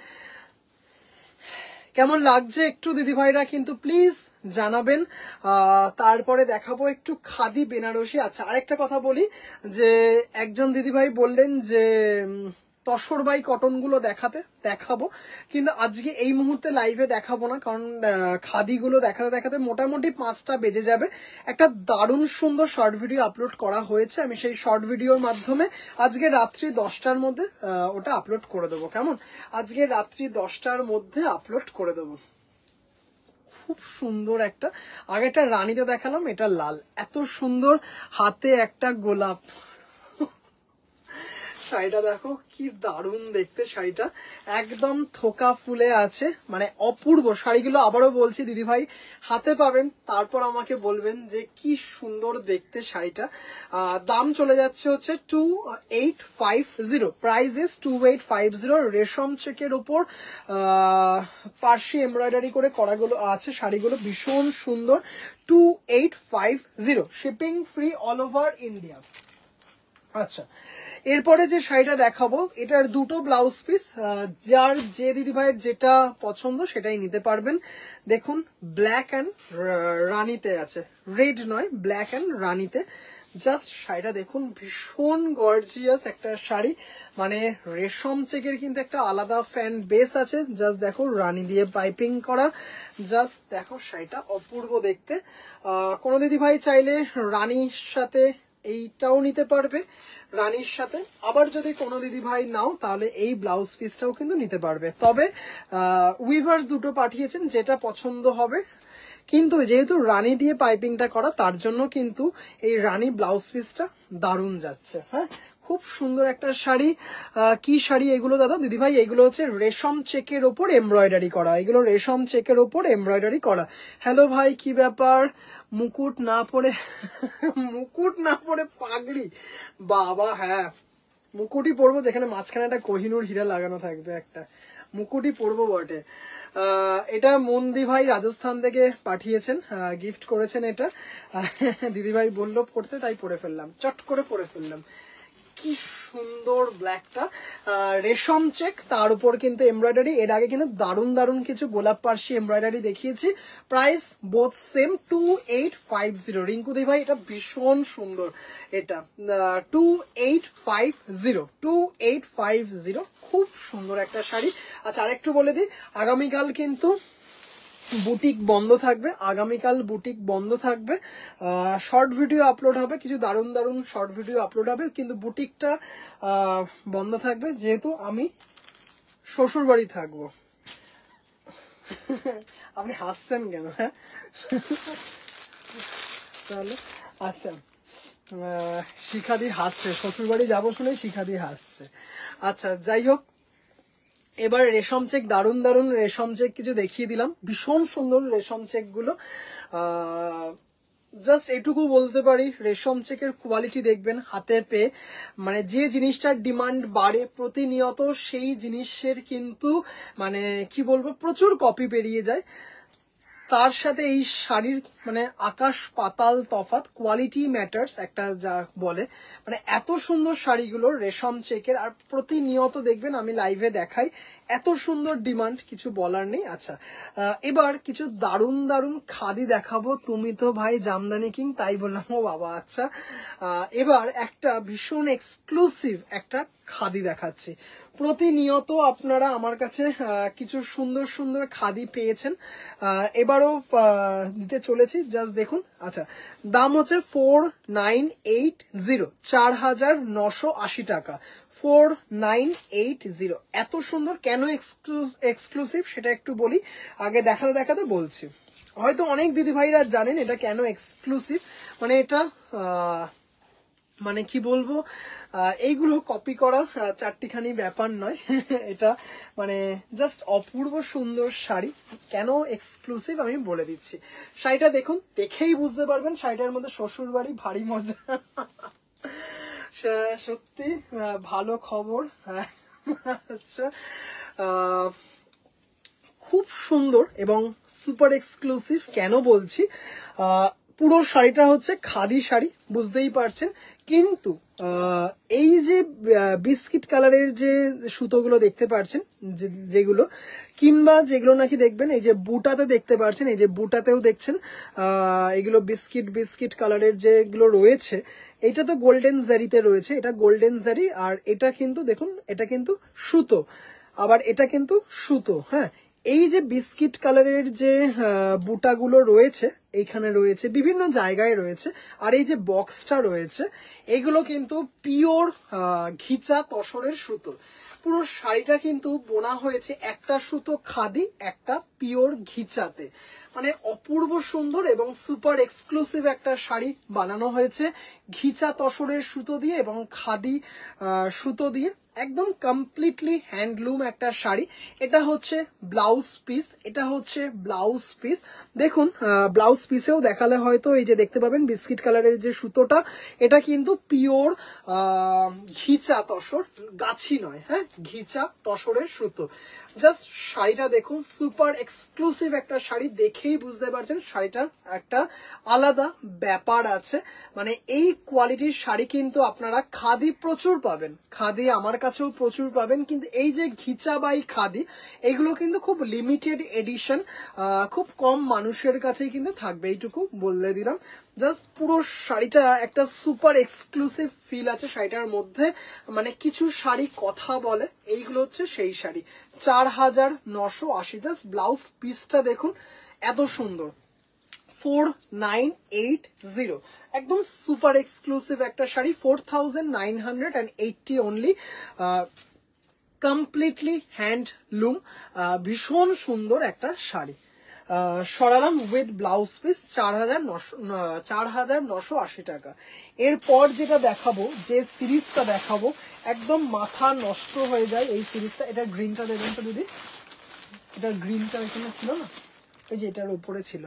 কেমন লাগছে একটু দিদি ভাইরা কিন্তু প্লিজ জানাবেন। তারপরে দেখাবো একটু খাদি বেনারসি। আচ্ছা আরেকটা কথা বলি, যে একজন দিদি ভাই বললেন যে তসরবাই কটনগুলো দেখাবো, কিন্তু আজকে এই মুহূর্তে লাইভে দেখাবো না, কারণ খাদিগুলো দেখাতে দেখাতে মোটামুটি 5টা বেজে যাবে। একটা দারুণ সুন্দর শর্ট ভিডিও আপলোড করা হয়েছে, আমি সেই শর্ট ভিডিওর মাধ্যমে আজকে রাত্রি 10টার মধ্যে ওটা আপলোড করে দেবো। কেমন, আজকে রাত্রি 10টার মধ্যে আপলোড করে দেবো। খুব সুন্দর একটা, আগেটা রানীতে দেখালাম, এটা লাল, এত সুন্দর, হাতে একটা গোলাপ, শাড়িটা দেখো কি দারুণ দেখতে, শাড়িটা একদম থোকা ফুলে আছে, মানে অপূর্ব। শাড়িগুলো আবারও বলছি দিদি ভাই হাতে পাবেন, তারপর আমাকে বলবেন যে কি সুন্দর দেখতে শাড়িটা। দাম চলে যাচ্ছে হচ্ছে 2850, প্রাইস ইজ 2850। রেশম চেকের উপর পার্সি এমব্রয়ডারি করে করাগুলো আছে, শাড়িগুলো ভীষণ সুন্দর। 2850, shipping free all over India. আচ্ছা, এরপরে যে শাড়িটা দেখাবো, এটার দুটো ব্লাউজ পিস, যার যে দিদি ভাইয়ের যেটা পছন্দ সেটাই নিতে পারবেন। দেখুন ব্ল্যাক অ্যান্ড রানীতে আছে, রেড নয়, ব্ল্যাক অ্যান্ড রানীতে। জাস্ট শাড়িটা দেখুন, ভীষণ গর্জিয়াস একটা শাড়ি, মানে রেশম চেকের কিন্তু একটা আলাদা ফ্যান বেস আছে। জাস্ট দেখো রানী দিয়ে পাইপিং করা, জাস্ট দেখো শাড়িটা অপূর্ব দেখতে। কোনো দিদি ভাই চাইলে রানীর সাথে এইটাও নিতে পারবে, রানীর সাথে। আবার যদি কোনো দিদি ভাই নাও তাহলে এই ব্লাউজ পিসটাও কিন্তু নিতে পারবে। তবে উইভার্স দুটো পাঠিয়েছেন, যেটা পছন্দ হবে। কিন্তু যেহেতু রানী দিয়ে পাইপিংটা করা, তার জন্য কিন্তু এই রানী ব্লাউজ পিসটা দারুণ যাচ্ছে। হ্যাঁ, খুব সুন্দর একটা শাড়ি। কি শাড়ি এগুলো দাদা, দিদি ভাই এগুলো হচ্ছে রেশম চেকের ওপর এমব্রয়ডারি করা, এগুলো রেশম চেকের ওপর এমব্রয়ডারি করা। হ্যালো ভাই, কি ব্যাপার, মুকুট না পরে মুকুট না পরে পাগড়ি, বাবা হ্যাঁ মুকুটই পরবো, যেখানে মাঝখানে একটা কোহিনূর হীরা লাগানো থাকবে, একটা মুকুটই পরবো বটে। এটা মন্দি ভাই রাজস্থান থেকে পাঠিয়েছেন, গিফট করেছেন এটা। দিদি ভাই বললো পড়তে, তাই পরে ফেললাম, চট করে পরে ফেললাম। কি কি সুন্দর ব্ল্যাকটা, রেশম চেক, তার উপর কিন্তু এমব্রয়ডারি। এর আগে কিন্তু দারুণ দারুণ কিছু গোলাপ পার্সি এমব্রয়ডারি দেখিয়েছি। Price both same 2850। রিঙ্কুদি ভাই এটা ভীষণ সুন্দর, এটা 2850, খুব সুন্দর একটা শাড়ি। আচ্ছা আরেকটু বলে দিই, আগামীকাল কিন্তু বুটিক বন্ধ থাকবে, আগামীকাল বুটিক বন্ধ থাকবে। শর্ট ভিডিও আপলোড হবে, কিছু দারুণ দারুণ শর্ট ভিডিও আপলোড হবে, কিন্তু বুটিকটা বন্ধ থাকবে যেহেতু আমি শ্বশুর বাড়ি থাকবো। আপনি হাসছেন কেন? হ্যাঁ তাহলে আচ্ছা, শিখাদি হাসছে, শ্বশুর বাড়ি যাবো শুনে শিখাদি হাসছে। আচ্ছা যাই হোক, এবার রেশম চেক, দারুণ দারুণ রেশম চেক কিছু দেখিয়ে দিলাম, ভীষণ সুন্দর রেশম চেক গুলো। জাস্ট এটুকু বলতে পারি, রেশম চেকের কোয়ালিটি দেখবেন হাতে পেয়ে, মানে যে জিনিসটার ডিমান্ড বাড়ে প্রতিনিয়ত সেই জিনিসের কিন্তু মানে কি বলবো প্রচুর কপি বেরিয়ে যায়। তার সাথে এই শাড়ির মানে আকাশ পাতাল তফাৎ, কোয়ালিটি ম্যাটার্স একটা যা বলে, মানে এত সুন্দর শাড়িগুলো রেশম চেকের, আর প্রতিনিয়ত দেখবেন আমি লাইভে দেখাই, এত সুন্দর ডিমান্ড, কিছু বলার নেই। আচ্ছা এবার কিছু দারুণ দারুণ খাদি দেখাবো। তুমি তো ভাই জামদানি কিং, তাই বললাম ও বাবা। আচ্ছা এবার একটা ভীষণ এক্সক্লুসিভ একটা খাদি দেখাচ্ছি। প্রতিনিয়ত আপনারা আমার কাছে কিছু সুন্দর সুন্দর খাদি পেয়েছেন, এবারও দিতে চলেছি, জাস্ট দেখুন। আচ্ছা দাম হচ্ছে 4980, 4980 টাকা, 4980। এত সুন্দর কেন এক্সক্লুসিভ সেটা একটু বলি, আগে দেখাতে দেখাতে বলছি। হয়তো অনেক দিদি ভাইরা জানেন এটা কেন এক্সক্লুসিভ, মানে এটা মানে কি বলবো, এইগুলো কপি করা চারটিখানি ব্যাপার নয়। এটা মানে জাস্ট অপূর্ব সুন্দর শাড়ি। কেন এক্সক্লুসিভ আমি বলে দিচ্ছি। শাড়িটা দেখুন, দেখেই বুঝতে পারবেন শাড়িটার মধ্যে শ্বশুর বাড়ি, ভারী মজা। সত্যি ভালো খবর। আচ্ছা খুব সুন্দর এবং সুপার এক্সক্লুসিভ। কেন বলছি, পুরো শাড়িটা হচ্ছে খাদি শাড়ি, বুঝতেই পারছেন, কিন্তু এই যে বিস্কিট কালারের যে সুতোগুলো দেখতে পাচ্ছেন, যেগুলো কিংবা যেগুলো নাকি দেখবেন এই যে বুটাতে দেখতে পাচ্ছেন, এই যে বুটাতেও দেখছেন এগুলো বিস্কিট কালারের যেগুলো রয়েছে, এটা তো গোল্ডেন জারিতে রয়েছে, এটা গোল্ডেন জারি, আর এটা কিন্তু দেখুন এটা কিন্তু সুতো, আবার এটা কিন্তু সুতো। হ্যাঁ এই যে বিস্কিট কালারের যে বুটাগুলো রয়েছে, এইখানে রয়েছে, বিভিন্ন জায়গায় রয়েছে, আর এই যে বক্সটা রয়েছে, এগুলো কিন্তু পিওর ঘিচা তসরের সুতো। পুরো শাড়িটা কিন্তু বোনা হয়েছে একটা সুতো খাদি, একটা পিওর ঘিচাতে, মানে অপূর্ব সুন্দর এবং সুপার এক্সক্লুসিভ একটা শাড়ি বানানো হয়েছে ঘিচা তসরের সুতো দিয়ে এবং খাদি সুতো দিয়ে, একদম কমপ্লিটলি হ্যান্ডলুম একটা শাড়ি। এটা হচ্ছে ব্লাউজ পিস, এটা হচ্ছে ব্লাউজ পিস। দেখুন ব্লাউজ পিসেও দেখালে হয়তো এই যে দেখতে পাবেন বিস্কিট কালারের যে সুতোটা, এটা কিন্তু পিওর ঘিচা তসর, গাছি নয়, হ্যাঁ ঘিচা তসরের সুতো। জাস্ট শাড়িটা দেখুন, সুপার এক্সক্লুসিভ একটা শাড়ি, দেখেই বুঝতে পারছেন শাড়িটার একটা আলাদা ব্যাপার আছে। মানে এই কোয়ালিটির শাড়ি কিন্তু আপনারা খাদি প্রচুর পাবেন, খাদি আমার কাছেও প্রচুর পাবেন, কিন্তু এই যে ঘিচা বাই খাদি, এগুলো কিন্তু খুব লিমিটেড এডিশন, খুব কম মানুষের কাছেই কিন্তু থাকবে, এইটুকু বলে দিলাম। জাস্ট পুরো শাড়িটা একটা সুপার এক্সক্লুসিভ ফিল আছে শাড়িটার মধ্যে, মানে কিছু শাড়ি কথা বলে, এইগুলো হচ্ছে সেই শাড়ি। 4980। জাস্ট ব্লাউজ পিসটা দেখুন, এত সুন্দর, 4980, একদম সুপার এক্সক্লুসিভ একটা শাড়ি, 4980 অনলি, কমপ্লিটলি হ্যান্ডলুম, ভীষণ সুন্দর একটা শাড়ি। সরালাম উইথ ব্লাউজ পিস, 4980 টাকা। এরপর যেটা দেখাবো, যে সিরিজটা দেখাবো, একদম মাথা নষ্ট হয়ে যায় এই সিরিজটা। এটা গ্রিনটা দেবেন তো দিদি, এটা গ্রিনটা এখানে ছিল না, এই যে এটার উপরে ছিল,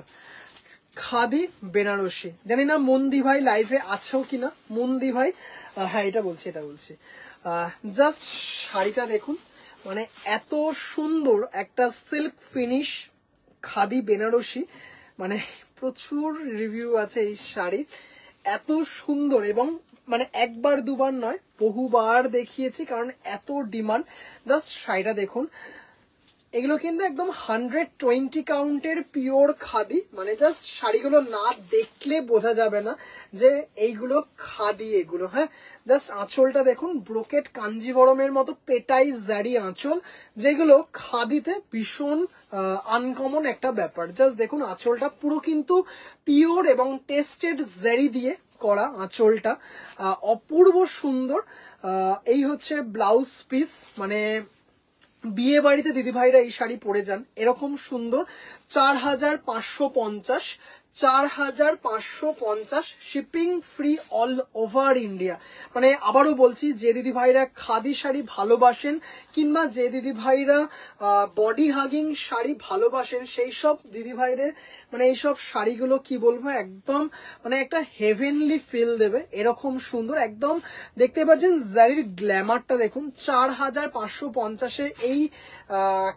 খাদি বেনারসি। জানি না মন্দি ভাই লাইভে আছো কিনা, মন্দি ভাই, হ্যাঁ এটা বলছি, এটা বলছি। জাস্ট শাড়িটা দেখুন, মানে এত সুন্দর একটা সিল্ক ফিনিশ খাদি বেনারসি, মানে প্রচুর রিভিউ আছে এই শাড়ির, এত সুন্দর এবং মানে একবার দুবার নয়, বহুবার দেখিয়েছি, কারণ এত ডিমান্ড। জাস্ট শাড়িটা দেখুন, এগুলো কিন্তু একদম 120 কাউন্টের পিওর খাদি। মানে জাস্ট শাড়িগুলো না দেখলে বোঝা যাবে না যে এইগুলো খাদি এগুলো। হ্যাঁ, জাস্ট আঁচলটা দেখুন, ব্রোকেট কাঞ্জিভরমের মতো পেটাই জারি আঁচল, যেগুলো খাদিতে ভীষণ আনকমন একটা ব্যাপার। জাস্ট দেখুন আঁচলটা পুরো কিন্তু পিওর এবং টেস্টেড জারি দিয়ে করা আঁচলটা, অপূর্ব সুন্দর। এই হচ্ছে ব্লাউজ পিস। মানে বিয়ে বাড়িতে দিদিভাইরা এই শাড়ি পরে যান, এরকম সুন্দর। 4550, 4550, shipping free all over India. মানে আবারও বলছি, যে দিদিভাইরা খাদি শাড়ি ভালোবাসেন কিংবা যে দিদিভাইরা বডি হাগিং শাড়ি ভালোবাসেন, সেই সব দিদিভাইদের মানে এইসব শাড়িগুলো কি বলবো, একদম মানে একটা হেভেনলি ফিল দেবে, এরকম সুন্দর। একদম দেখতে পাচ্ছেন জারির গ্ল্যামারটা দেখুন। 4550-এ এই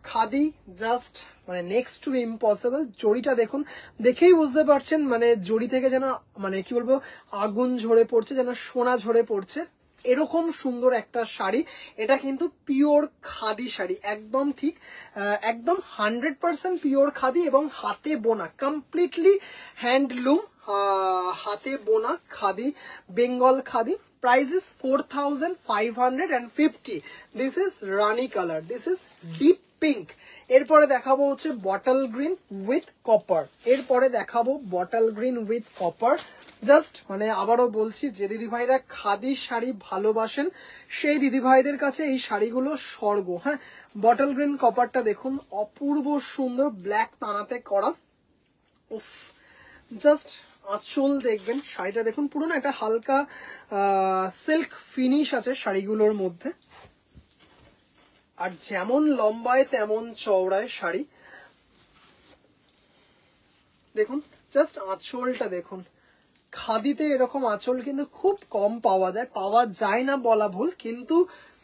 খাদি জাস্ট মানে নেক্সট টু ইম্পসিবল। জড়িটা দেখুন, দেখেই বুঝতে পারছেন মানে জড়ি থেকে যেন মানে কি বলবো আগুন ঝরে পড়ছে, যেন সোনা ঝরে পড়ছে, এরকম সুন্দর একটা শাড়ি। এটা কিন্তু পিওর খাদি শাড়ি, একদম ঠিক, একদম 100% পিওর খাদি এবং হাতে বোনা, কমপ্লিটলি হ্যান্ডলুম, হাতে বোনা khadi, Bengal khadi. Price is 4550. This is Rani colour, this is deep pink. এরপরে দেখাবো হচ্ছে বটল গ্রিন উইথ কপার। এরপরে দেখাবো bottle green with copper. Just মানে আবারও বলছি, যে দিদিভাইরা খাদি শাড়ি ভালোবাসেন সেই দিদিভাইদের কাছে এই শাড়িগুলো স্বর্গ। হ্যাঁ, বটল গ্রিন কপারটা দেখুন, অপূর্ব সুন্দর, ব্ল্যাক তানাতে করা। উফ, জাস্ট আঁচল দেখবেন, শাড়িটা দেখুন, পুরো না একটা হালকা সিল্ক ফিনিশ আছে শাড়িগুলোর মধ্যে। আর যেমন লম্বায় তেমন চওড়ায় শাড়ি দেখুন। জাস্ট আঁচলটা দেখুন, খাদিতে এরকম আঁচল কিন্তু খুব কম পাওয়া যায়, পাওয়া যায় না বলা ভুল, কিন্তু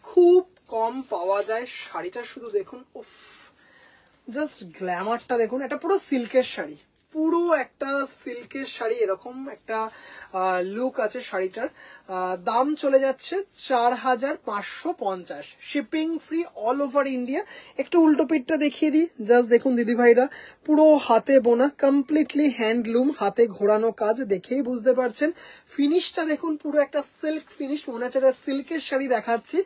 খুব কম পাওয়া যায়। শাড়িটা শুধু দেখুন, উফ, জাস্ট গ্ল্যামারটা দেখুন। এটা পুরো সিল্কের শাড়ি, পুরো একটা সিল্কের শাড়ি, এরকম একটা লুক আছে শাড়িটার। দাম চলে যাচ্ছে 4550, shipping free all over India. একটু উল্টো পিঠটা দেখিয়ে দিই, জাস্ট দেখুন দিদিভাইরা, পুরো হাতে বোনা, কমপ্লিটলি হ্যান্ডলুম, হাতে ঘোরানো কাজ, দেখেই বুঝতে পারছেন। ফিনিশটা দেখুন, পুরো একটা সিল্ক ফিনিশ, মনে হচ্ছে একটা সিল্কের শাড়ি দেখাচ্ছি।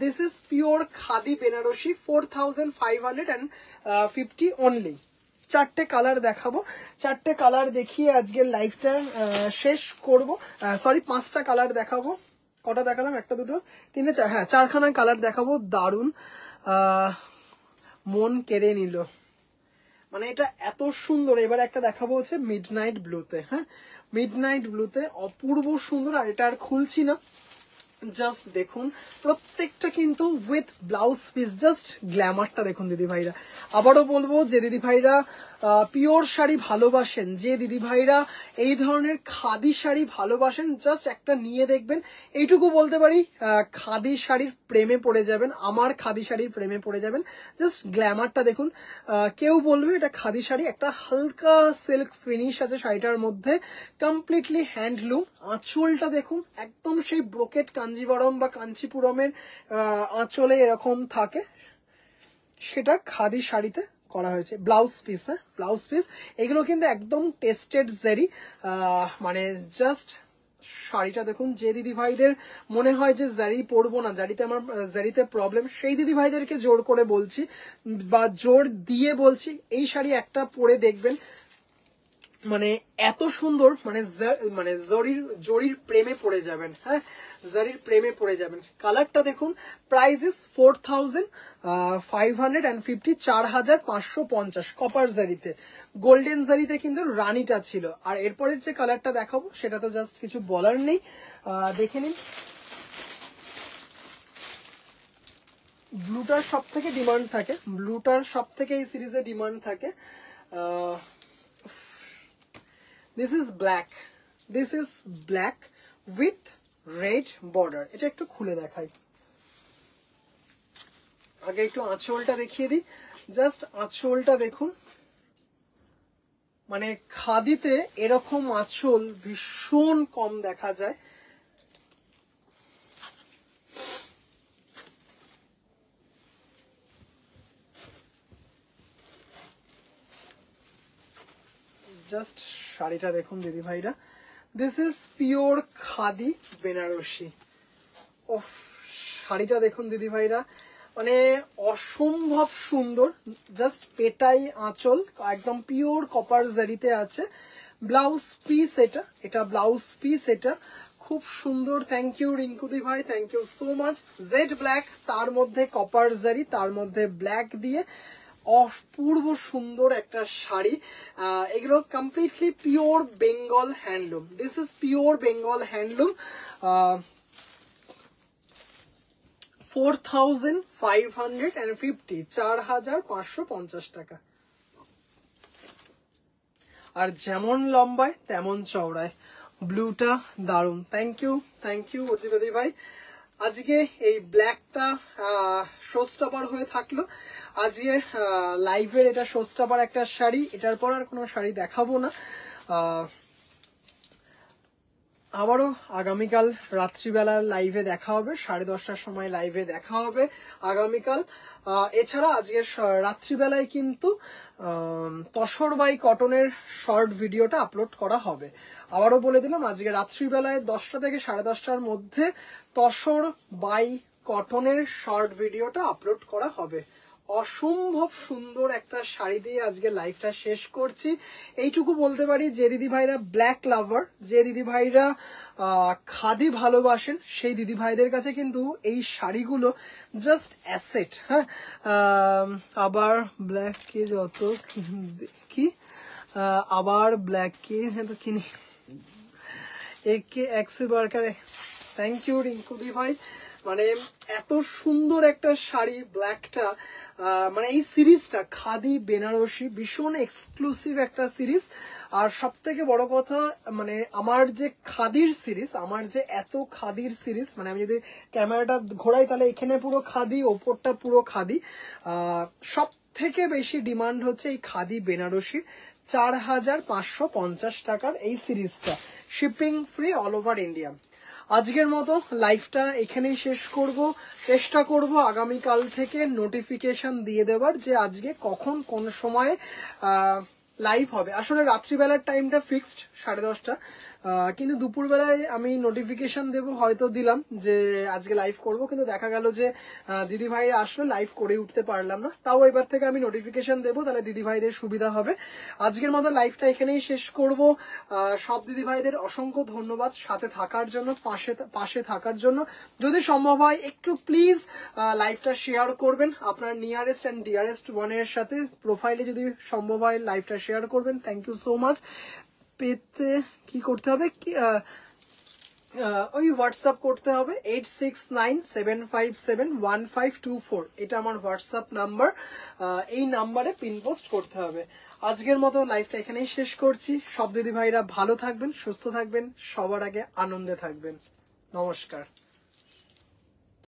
This is pure khadi Banarasi, 4550 অনলি। চারটে কালার দেখাবো, চারটে কালার দেখিয়ে আজকের লাইভটা শেষ করব। সরি, 5টা কালার দেখাবো। কটা দেখালাম? একটা, দুটো, তিনটে, চার, হ্যাঁ 4খানা কালার দেখাবো। দারুণ, মন কেড়ে নিল, মানে এটা এত সুন্দর। এবার একটা দেখাবো হচ্ছে মিডনাইট ব্লুতে। হ্যাঁ, মিডনাইট ব্লুতে অপূর্ব সুন্দর। আর এটা আর খুলছি না, জাস্ট দেখুন প্রত্যেকটা কিন্তু উইথ ব্লাউজ পিস। জাস্ট গ্ল্যামারটা দেখুন দিদিভাইরা। আবারও বলবো, যে দিদিভাইরা পিওর শাড়ি ভালোবাসেন, যে দিদিভাইরা এই ধরনের খাদি শাড়ি ভালোবাসেন, জাস্ট একটা নিয়ে দেখবেন। এইটুকু বলতে পারি, খাদি শাড়ির প্রেমে পড়ে যাবেন, আমার খাদি শাড়ির প্রেমে পড়ে যাবেন। জাস্ট গ্ল্যামারটা দেখুন, কেউ বলবে এটা খাদি শাড়ি। একটা হালকা সিল্ক ফিনিশ আছে শাড়িটার মধ্যে, কমপ্লিটলি হ্যান্ডলুম। আঁচলটা দেখুন, একদম সেই ব্রোকেট কাঞ্জিবরম বা কাঞ্চিপুরমের আঁচলে এরকম থাকে, সেটা খাদি শাড়িতে করা হয়েছে। ব্লাউজ পিস, হ্যাঁ ব্লাউজ পিস, এগুলো কিন্তু একদম টেস্টেড জারি। মানে জাস্ট শাড়িটা দেখুন। যে দিদি ভাইদের মনে হয় যে জারি পরবো না, জারিতে আমার জারিতে প্রবলেম, সেই দিদি ভাইদেরকে জোর করে বলছি বা জোর দিয়ে বলছি, এই শাড়ি একটা পরে দেখবেন, মানে এত সুন্দর, মানে জরির প্রেমে পড়ে যাবেন। হ্যাঁ, জরির প্রেমে পড়ে যাবেন। কালারটা দেখুন, প্রাইস ইস 4550, 4550 কপার জারিতে। গোল্ডেন জারিতে কিন্তু রানীটা ছিল। আর এরপরের যে কালারটা দেখাবো সেটা তো জাস্ট কিছু বলার নেই, দেখে নিন। ব্লুটার সব থেকে ডিমান্ড থাকে, ব্লুটার সব থেকে এই সিরিজে ডিমান্ড থাকে। This is black. This is black with red border. এটা একটু খুলে দেখাই। আগে একটু আঁচলটা দেখিয়ে দিই। জাস্ট আঁচলটা দেখুন, মানে খাদিতে এরকম আঁচল ভীষণ কম দেখা যায়। জাস্ট শাড়িটা দেখুন দিদি ভাইরা, this is pure khadi Banarasi. ওফ, শাড়িটা দেখুন দিদি ভাইরা, মানে অসম্ভব সুন্দর, জাস্ট পেটাই আঁচল, একদম পিওর কপার জারিতে আছে। ব্লাউজ পিস এটা, এটা ব্লাউজ পিস, এটা খুব সুন্দর। থ্যাংক ইউ রিঙ্কুদি ভাই, thank you so much. Jade black, তার মধ্যে কপার জারি, তার মধ্যে ব্ল্যাক দিয়ে অপূর্ব সুন্দর একটা শাড়ি। এগুলো completely pure Bengal handloom, this is pure Bengal handloom. 4550, 4550 টাকা। আর যেমন লম্বায় তেমন চওড়ায়, ব্লুটা দারুন। থ্যাংক ইউ অর্জিবাদী ভাই। আজকে এই ব্ল্যাকটা শোস্টপার হয়ে থাকলো, আজকে লাইভের এটা শোস্টপার একটা শাড়ি, এটার পর আর কোনো শাড়ি দেখাবো না। আবারও আগামীকাল রাত্রিবেলার লাইভে দেখা হবে, 10:30টার সময় লাইভে দেখা হবে আগামীকাল। এছাড়া আজকে রাত্রিবেলায় কিন্তু তসর বাই কটনের শর্ট ভিডিওটা আপলোড করা হবে। আবারও বলে দিলাম, আজকে রাত্রিবেলায় 10টা থেকে 10:30টার মধ্যে তসর বাই কটনের শর্ট ভিডিওটা আপলোড করা হবে। অসম্ভব সুন্দর একটা শাড়ি দিয়ে আজকে লাইভটা শেষ করছি। এইটুকু বলতে পারি, যে দিদি ভাইরা ব্ল্যাক লাভার, যে দিদি ভাইরা খাদি ভালোবাসেন, সেই দিদি ভাইদের কাছে কিন্তু এই শাড়িগুলো জাস্ট অ্যাসেট। হ্যাঁ, আবার ব্ল্যাক কে যত কি, আবার ব্ল্যাক কে তো কিনি একে এক্সে বার্কারে। থ্যাংক ইউ রিঙ্কুদি ভাই, মানে এত সুন্দর একটা শাড়ি ব্ল্যাকটা, মানে এই সিরিজটা খাদি বেনারসি ভীষণ এক্সক্লুসিভ একটা সিরিজ। আর সব থেকে বড় কথা, মানে আমার যে খাদির সিরিজ, আমার যে এত খাদির সিরিজ, মানে আমি যদি ক্যামেরাটা ঘোরাই তাহলে এখানে পুরো খাদি, ওপরটা পুরো খাদি। সব থেকে বেশি ডিমান্ড হচ্ছে এই খাদি বেনারসি, 4550 টাকার এই সিরিজটা, shipping free all over India. আজকের মতো লাইভটা এখানেই শেষ করব। চেষ্টা করব আগামীকাল থেকে নোটিফিকেশন দিয়ে দেওয়ার, যে আজকে কখন কোন সময়ে লাইভ হবে। আসলে রাত্রিবেলার টাইমটা ফিক্সড 10:30টা, কিন্তু দুপুরবেলায় আমি নোটিফিকেশন দেব, হয়তো দিলাম যে আজকে লাইভ করব, কিন্তু দেখা গেল যে দিদি ভাইরা আসলে লাইভ করে উঠতে পারলাম না। তাও এবার থেকে আমি নোটিফিকেশন দেবো, তাহলে দিদি ভাইদের সুবিধা হবে। আজকের মতো লাইভটা এখানেই শেষ করব। সব দিদি ভাইদের অসংখ্য ধন্যবাদ সাথে থাকার জন্য, পাশে থাকার জন্য। যদি সম্ভব হয় একটু প্লিজ লাইভটা শেয়ার করবেন আপনার নিয়ারেস্ট অ্যান্ড ডিয়ারেস্ট ওয়ানের সাথে, প্রোফাইলে যদি সম্ভব হয় লাইভটা শেয়ার করবেন। Thank you so much. পেতে কি করতে হবে, ওই হোয়াটসঅ্যাপ করতে হবে 8697571524, এটা আমার হোয়াটসঅ্যাপ নাম্বার। এই নাম্বারে পিন পোস্ট করতে হবে। আজকের মতো লাইভটা এখানেই শেষ করছি। সব দিদি ভাইরা ভালো থাকবেন, সুস্থ থাকবেন, সবার আগে আনন্দে থাকবেন। নমস্কার।